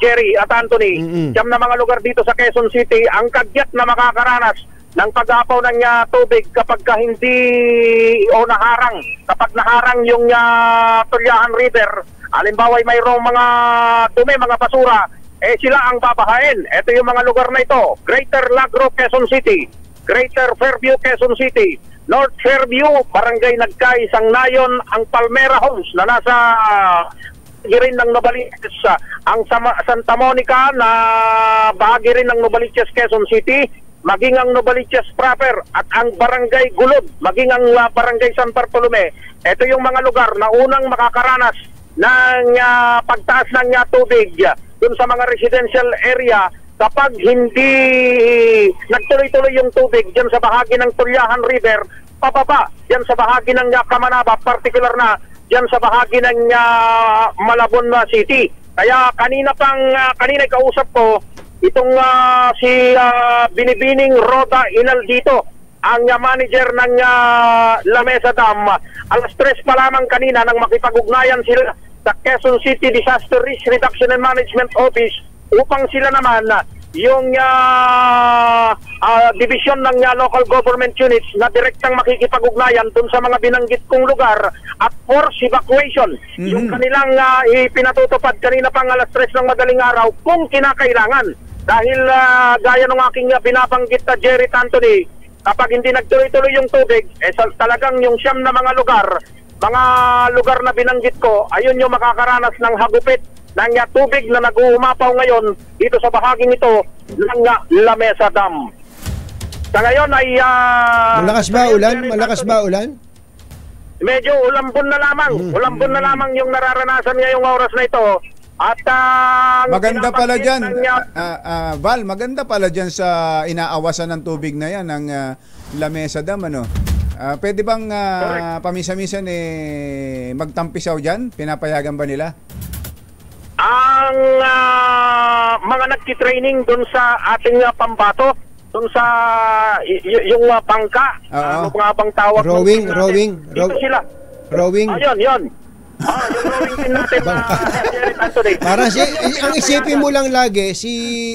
Jerry at Anthony, siyam na mga lugar dito sa Quezon City, ang kagyat na makakaranas ng pag-apaw ng tubig kapag hindi kapag naharang yung Tulyahan River. Halimbawa ay mayroong mga dumi, mga basura, sila ang babahain. Ito yung mga lugar na ito: Greater Lagro, Quezon City; Greater Fairview, Quezon City; North Fairview, Barangay Nagkay, Sangnayon; ang Palmera Homes na nasa rin ng Novaliches, ang Santa Monica na bahagi rin ng Novaliches, Quezon City, maging ang Novaliches proper, at ang Barangay Gulod, maging ang Barangay San Bartolome. Ito yung mga lugar na unang makakaranas ng pagtaas ng tubig dun sa mga residential area kapag hindi nagtuloy-tuloy yung tubig dyan sa bahagi ng Tulyahan River, pababa dyan sa bahagi ng Kamanaba, particular na dyan sa bahagi ng Malabon City. Kaya kanina kausap ko itong si Binibining Roda Inaldito, ang manager ng Lamesa Dam. Alas 3 pa lamang kanina nang makipag-ugnayan sila sa Quezon City Disaster Risk Reduction and Management Office upang sila naman yung division ng local government units na direktang makikipag-ugnayan dun sa mga binanggit kong lugar at force evacuation. Yung kanilang ipinatutupad kanina pang alas 3 ng madaling araw kung kinakailangan. Dahil gaya ng aking binabanggit na Jerry Anthony, kapag hindi nagtuloy-tuloy yung tubig, talagang yung siyam na mga lugar na binanggit ko, ayun yung makakaranas ng hagupit ng tubig na nag-uumapaw ngayon dito sa bahaging ito ng Lamesa Dam. Sa ngayon ay Malakas ba ulan? Medyo ulambon na lamang. Ulambon na lamang yung nararanasan ngayong oras na ito. At maganda pala dyan, Val, maganda pala dyan sa inaawasan ng tubig na yan ng Lamesa Dam, pwede bang pamisa-misan magtampisaw dyan? Pinapayagan ba nila? Ang mga nagtitraining dun sa ating pambato, dun sa yung bangka, ano nga bang tawag? Rowing. Dito sila. Rowing. Yun. Yung rowing din natin para ang isipin mo lang lagi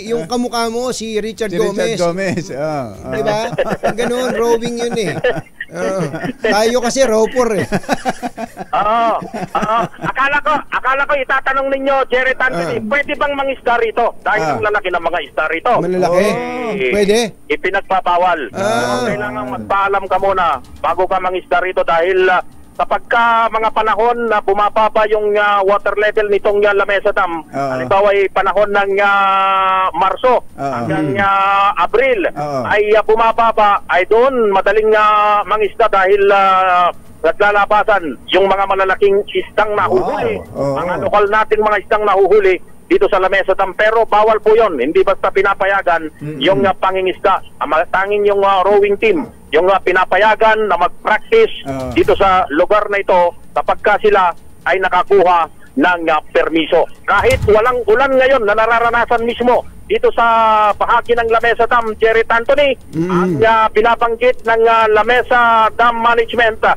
yung kamukha mo si Richard Gomez. Diba? Ganun, rowing yun tayo kasi roper Akala ko itatanong ninyo, Jerry Anthony, pwede bang mangisda rito? Dahil ang lalaki ng mga isda rito. Malalaki? Pwede? Ipinagpapawal. Kailangan magpaalam ka muna bago ka mangisda rito dahil kapag mga panahon na bumababa yung water level nitong Lamesa Dam, halimbawa ay panahon ng Marso hanggang Abril, ay bumababa, ay doon madaling mangisda dahil naglalabasan yung mga malalaking isdang nahuhuli. Mga lokal nating mga isdang nahuhuli dito sa Lamesa Dam, pero bawal po yon. Hindi basta pinapayagan yung pangingisda. Tanging yung rowing team yung pinapayagan na mag-practice dito sa lugar na ito kapag sila ay nakakuha ng permiso. Kahit walang ulan ngayon na nararanasan mismo dito sa bahagi ng Lamesa Dam, Jerry Anthony, ang binabanggit ng Lamesa Dam Management,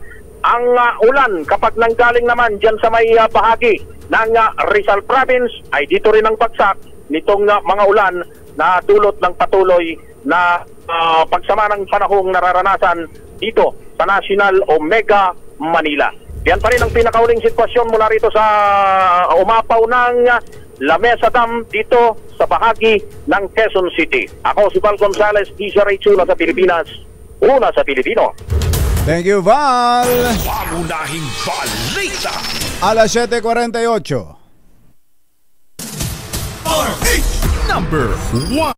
ang ulan kapag nanggaling naman dyan sa may bahagi ng Rizal Province ay dito rin ang bagsak nitong mga ulan na dulot ng patuloy na pagsama ng panahong nararanasan dito sa National o Mega Manila. Yan pa rin ang pinakauling sitwasyon mula rito sa umapaw ng La Mesa Dam dito sa bahagi ng Quezon City. Ako si Val Gonzales, DZRH sa Pilipinas, una sa Pilipino. Thank you, Val! Pangunahing balita! Alas 7:48. RH number 1.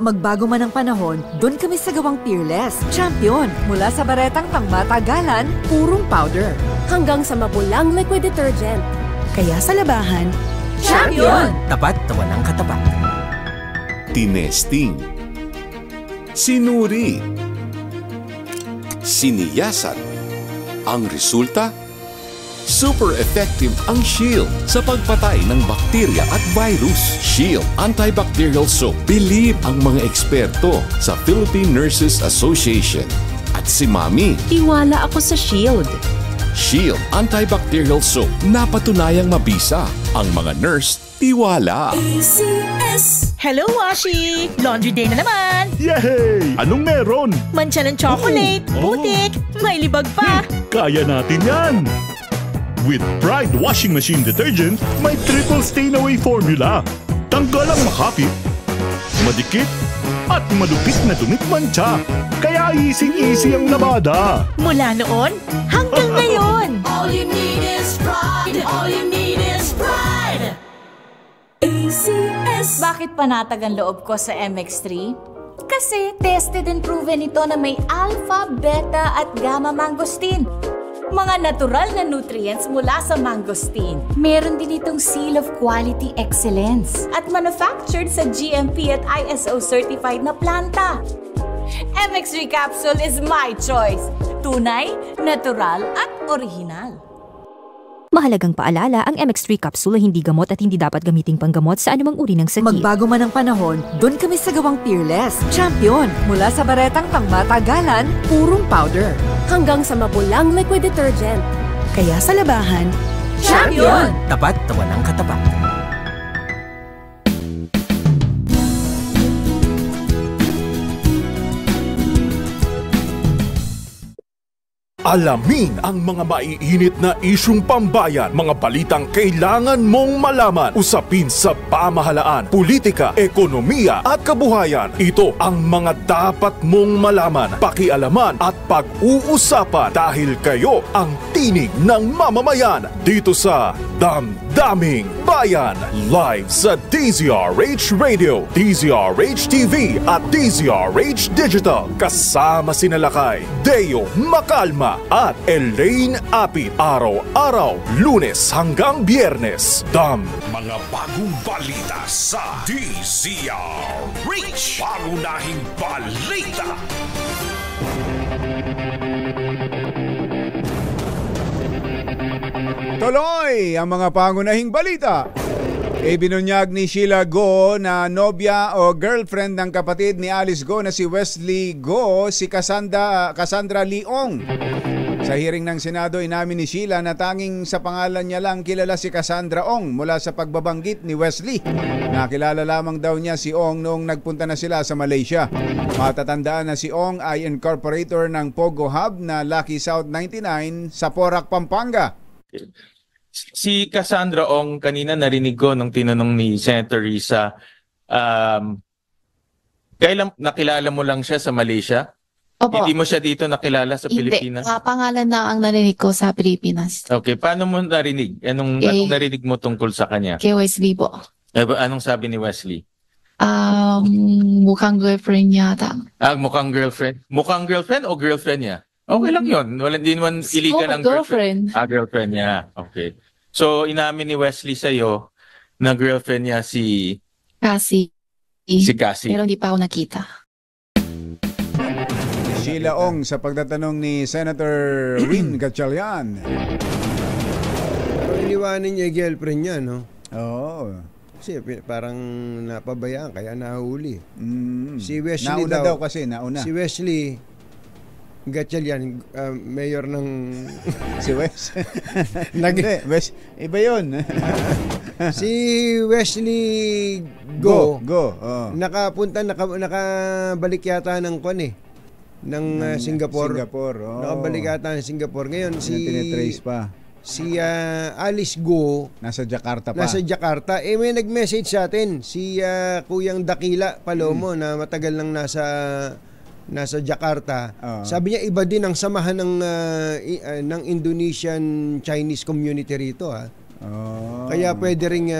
Magbago man ang panahon, doon kami sa gawang Peerless. Champion, mula sa baretang pangmatagalan, purong powder. Hanggang sa mapulang liquid detergent. Kaya sa labahan, Champion! Tapat na walang katapat. Tinesting. Sinuri. Siniyasan. Ang resulta? Super effective ang Shield sa pagpatay ng bakterya at virus. Shield Antibacterial Soap. Believe ang mga eksperto sa Philippine Nurses Association. At si Mami. Tiwala ako sa Shield. Shield Antibacterial Soap. Napatunayang mabisa. Ang mga nurse, tiwala. ACS! Hello, Washi! Laundry day na naman! Yay! Anong meron? Mancha ng chocolate, putik, may libag pa. Kaya natin yan! With Pride Washing Machine Detergent, may triple stain-away formula. Tanggal ang makapit, madikit, at malupit na dumit mancha. Kaya easy-easy ang labada. Mula noon hanggang ngayon. All you need is pride. All you need is pride. ACS. Bakit panatag ang loob ko sa MX3? Kasi tested and proven ito na may alpha, beta at gamma mangosteen. Mga natural na nutrients mula sa mangosteen. Meron din itong seal of quality excellence at manufactured sa GMP at ISO certified na planta. MX3 capsule is my choice. Tunay, natural at original. Mahalagang paalala, ang MX3 capsule ay hindi gamot at hindi dapat gamiting panggamot sa anumang uri ng sakit. Magbago man ang panahon, doon kami sa gawang Peerless. Champion, mula sa baretang pangmatagalan, purong powder. Hanggang sa mapulang liquid detergent. Kaya sa labahan, Champion! Tapat na walang katapat. Alamin ang mga maiinit na isyung pambayan, mga balitang kailangan mong malaman, usapin sa pamahalaan, politika, ekonomiya at kabuhayan. Ito ang mga dapat mong malaman, pakialaman at pag-uusapan dahil kayo ang tinig ng mamamayan dito sa Damdaming Bayan. Live sa DZRH Radio, DZRH TV at DZRH Digital. Kasama sinalakay Deo Macalma at Elaine Apit. Araw-araw, Lunes hanggang Biyernes. Mga bagong balita sa DZRH. Pangunahing balita. Tuloy ang mga pangunahing balita. Ibinunyag ni Sheila Go na nobya o girlfriend ng kapatid ni Alice Go na si Wesley Go, si Cassandra Leong. Sa hearing ng Senado, inamin ni Sheila na tanging sa pangalan niya lang kilala si Cassandra Ong mula sa pagbabanggit ni Wesley. Nakilala lamang daw niya si Ong noong nagpunta na sila sa Malaysia. Matatandaan na si Ong ay incorporator ng Pogo Hub na Lucky South 99 sa Porac, Pampanga. Si Cassandra Ong, kanina narinig ko nung tinanong ni Senator Risa, kailan nakilala mo lang siya sa Malaysia? Opo. Hindi mo siya dito nakilala sa Pilipinas? Hindi, pangalan na ang narinig ko sa Pilipinas. Okay, paano mo narinig? Anong narinig mo tungkol sa kanya? Kay Wesley po. Anong sabi ni Wesley? Mukhang girlfriend niya ata. Mukhang girlfriend? Mukhang girlfriend o girlfriend niya? Okay lang yun. Wala din naman illegal ang girlfriend. Girlfriend niya. Okay. So, inamin ni Wesley sa'yo na girlfriend niya si Cassie. Si Cassie. Pero hindi pa ako nakita. Sheila Ong sa pagtatanong ni Senator Win Gatchalian. Iniwanin niya yung girlfriend niya, no? Oo. Kasi parang napabayaan, kaya nahuli. Si Wesley nauna daw kasi, nauna. Si Wesley Gatchalian, mayor ng... Si Wes? Hindi, Wes, iba yun. Si Wesley Go. Nakabalik yata ng Singapore. Nakabalik yata ng Singapore. Ngayon tinitrace pa. Si Alice Go nasa Jakarta pa. May nag-message sa atin si Kuyang Dakila Palomo na matagal nang nasa Jakarta. Sabi niya iba din ang samahan ng Indonesian Chinese community rito Kaya pwede ring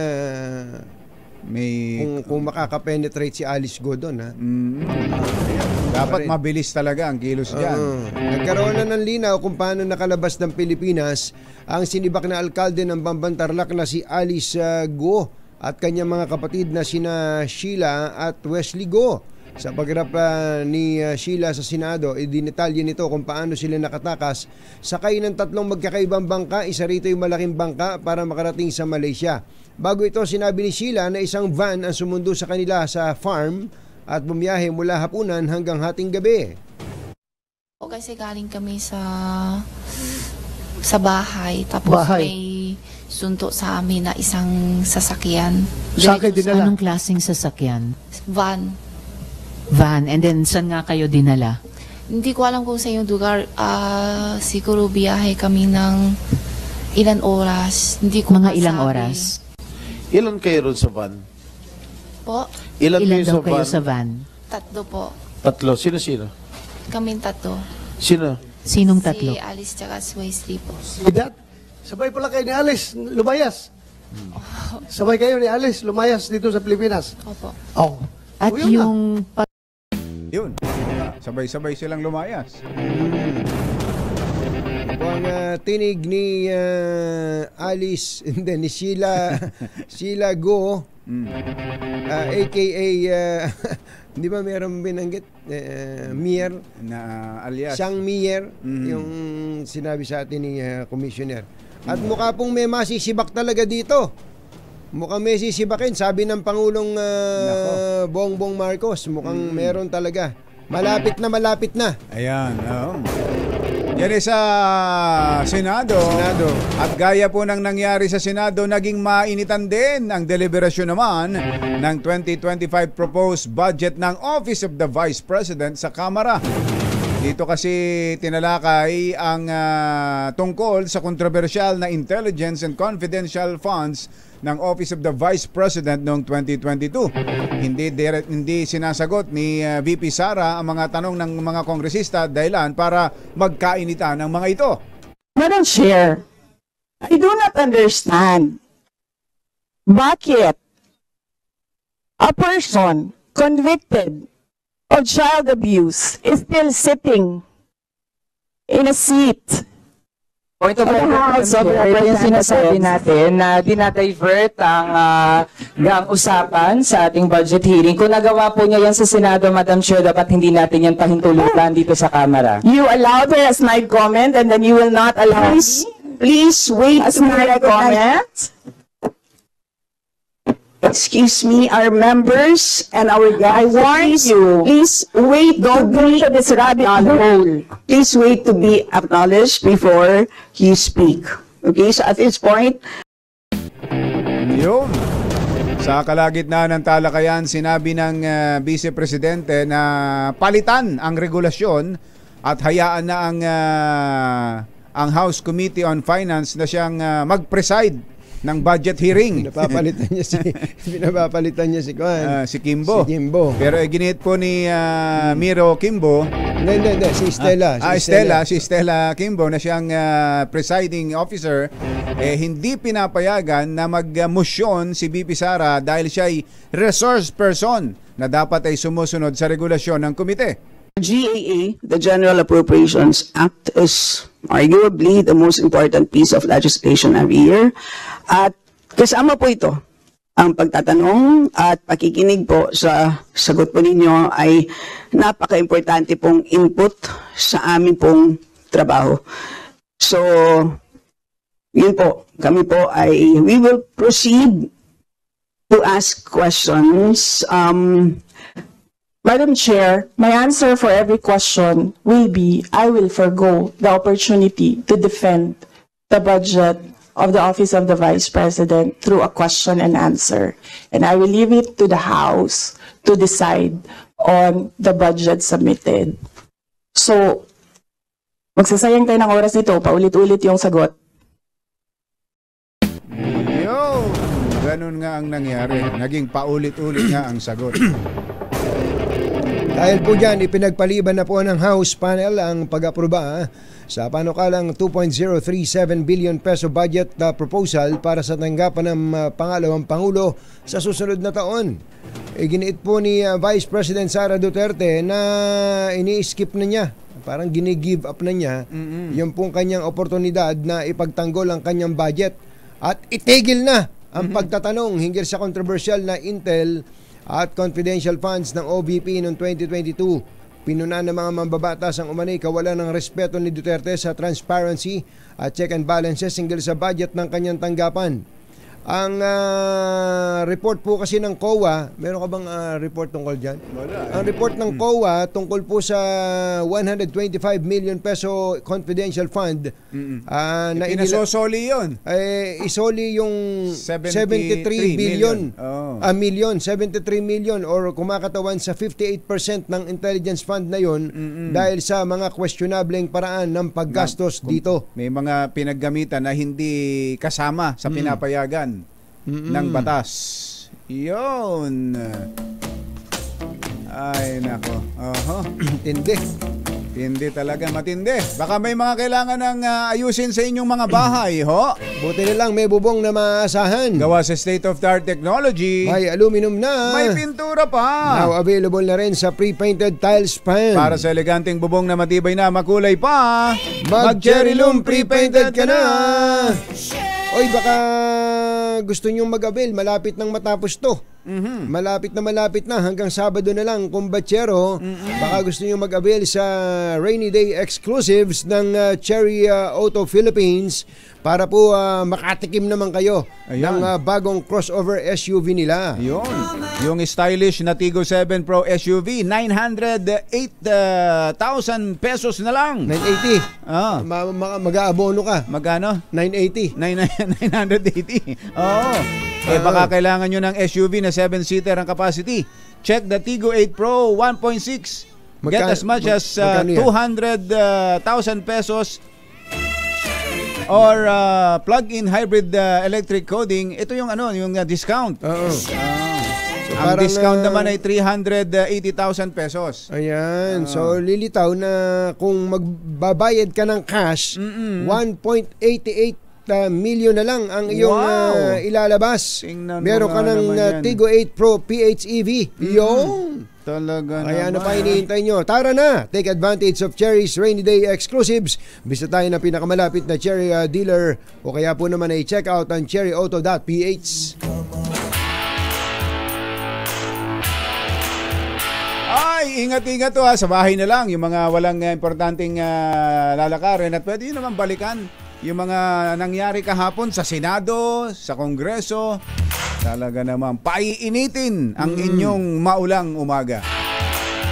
kung makaka-penetrate si Alice Go doon dapat mabilis talaga ang kilos diyan. Nagkaroon na ng linaw kung paano nakalabas ng Pilipinas ang sinibak na alkalde ng Bamban Tarlac na si Alice Go at kanyang mga kapatid na sina Sheila at Wesley Go. Sa pagharap ni Sheila sa Senado, idinitalye nito kung paano sila nakatakas sakay ng 3 magkakaibang bangka, isa rito yung malaking bangka para makarating sa Malaysia. Bago ito, sinabi ni Sheila na isang van ang sumundo sa kanila sa farm at bumiyahe mula hapunan hanggang hating gabi. O kasi galing kami sa bahay, tapos may sunto sa amin na isang sasakyan. Saan kayo dinala? Anong klaseng sasakyan? Van. And then saan nga kayo dinala? Hindi ko alam kung sa yung lugar. Siguro biyahe kami ng ilan oras. Hindi ko mga ilang oras? Ilan kayo ron sa van? Po? Ilan kayo sa van? 3 po. 3? Sino? Kaming 3. Sino? Sinong 3? Si Alice tsaka si Wesley po. Sabay pala kayo ni Alice, lumayas. Sabay kayo ni Alice, lumayas dito sa Pilipinas. Opo. At yung... Yun. Sabay-sabay silang lumayas. Ang tinig ni Alice, ni Sheila Go, aka hindi ba meron binanggit Mier na alias Sang Mier, yung sinabi sa atin ni Commissioner. At mukha pong may masisibak talaga dito. Mukhang may sisibakin, sabi ng Pangulong Bongbong Marcos. Mukhang meron talaga. Malapit na. Ayan. Yan sa Senado. At gaya po ng nangyari sa Senado, naging mainitan din ang deliberasyon naman ng 2025 proposed budget ng Office of the Vice President sa Kamara. Dito kasi tinalakay ang tungkol sa kontrobersyal na intelligence and confidential funds ng Office of the Vice President noong 2022. Hindi sinasagot ni VP Sara ang mga tanong ng mga kongresista dahilan para magkainitan ng mga ito. Madam Chair, I do not understand bakit a person convicted of child abuse is still sitting in a seat. Point of order, yung sinasabi natin na dinadivert ang usapan sa ating budget hearing. Kung nagawa po niya yan sa Senado, Madam Chair, dapat hindi natin yan pahintulutan dito sa Kamara. You allowed her as my comment and then you will not allow me? Please wait as my comment. Excuse me, our members and our guests. I warn you. Please wait. Don't go to this rabbit hole. Please wait to be acknowledged before you speak. Okay, so at this point. Yun. Sa kalagitnaan ng talakayan, sinabi ng Vice Presidente na palitan ang regulasyon at hayaan na ang House Committee on Finance na siyang mag-preside ng budget hearing. Pinapapalitan niya si Kimbo. Si Kimbo. Pero ginit po ni Miro Kimbo. Hindi, si Stella. Si Stella Kimbo na siyang presiding officer, hindi pinapayagan na mag-motion si BP Sara dahil siya ay resource person na dapat ay sumusunod sa regulasyon ng komite. GAA, the General Appropriations Act, is arguably the most important piece of legislation every year. At kasama po ito, ang pagtatanong at pakikinig po sa sagot po ninyo ay napaka-importante pong input sa aming pong trabaho. So, yun po, kami po ay, we will proceed to ask questions. Madam Chair, my answer for every question will be, I will forgo the opportunity to defend the budget of the Office of the Vice President through a question and answer. And I will leave it to the House to decide on the budget submitted. So, magsasayang tayo ng oras dito, paulit-ulit yung sagot. Yo, ganun nga ang nangyari. Naging paulit-ulit nga ang sagot. Dahil po dyan, ipinagpaliban na po ng House panel ang pag-aproba sa panukalang 2.037 billion peso budget proposal para sa tanggapan ng pangalawang Pangulo sa susunod na taon. Giniit po ni Vice President Sara Duterte na ini-skip na niya, parang gini-give up na niya yung pong kanyang oportunidad na ipagtanggol ang kanyang budget at itigil na ang pagtatanong hinggil sa controversial na Intel at confidential funds ng OVP noong 2022. Pinuna ng mga mambabatas ang umanay kawalan ng respeto ni Duterte sa transparency at check and balances hinggil sa budget ng kanyang tanggapan. Ang report po kasi ng COA, meron ka bang report tungkol dyan? Wala. Ang report ng COA tungkol po sa 125 million peso confidential fund na inasosoli yun. Isoli yung 73 billion. Million, 73 million or kumakatawan sa 58% ng intelligence fund na yun dahil sa mga questionableng paraan ng paggastos dito. May mga pinaggamitan na hindi kasama sa pinapayagan ng batas. Yun. Ay, nako. Tindi. Tindi talaga, matindi. Baka may mga kailangan ng ayusin sa inyong mga bahay, ho? Buti na lang may bubong na maasahan. Gawa sa state-of-the-art technology. May aluminum na. May pintura pa. Now available na rin sa pre-painted tiles pan. Para sa eleganteng bubong na matibay na, makulay pa. Mag-Cherry Loom pre-painted ka na. Oy, baka gusto nyong mag-avail, malapit nang matapos to. Malapit na hanggang Sabado na lang kung batsero. Baka gusto nyong mag-avail sa rainy day exclusives ng Cherry Auto Philippines para po makatikim naman kayo ng bagong crossover SUV nila. Yun. Yung stylish na Tigo 7 Pro SUV, 908,000 pesos na lang. 980. Mag-aabono ka. Magkano? 980. 980. Oo. Baka kailangan nyo ng SUV na 7-seater ang capacity. Check the Tigo 8 Pro 1.6. Get as much as 200,000 pesos or plug-in hybrid electric coding. Ito yung yung discount. Ang discount naman ay 380,000 pesos. Ayan. So lilitaw na kung magbabayad ka ng cash, 1.88 million na lang ang iyong ilalabas. Meron ka ng Tigo 8 Pro PHEV. Yung talaga kaya ano pa hinihintay nyo? Tara na! Take advantage of Cherry's rainy day exclusives. Bisita tayo na pinakamalapit na Cherry dealer o kaya po naman ay check out ang cherryauto.ph. Ay, ingat-ingat to sa bahay na lang. Yung mga walang importanteng lalakarin at pwede nyo naman balikan yung mga nangyari kahapon sa Senado, sa Kongreso. Talaga naman, paiinitin ang inyong maulang umaga.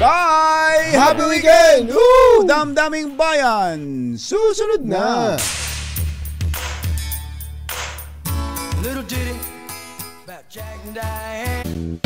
Bye! Happy weekend! Woo! Damdaming bayan! Susunod na! Little ditty about Jack and Diane.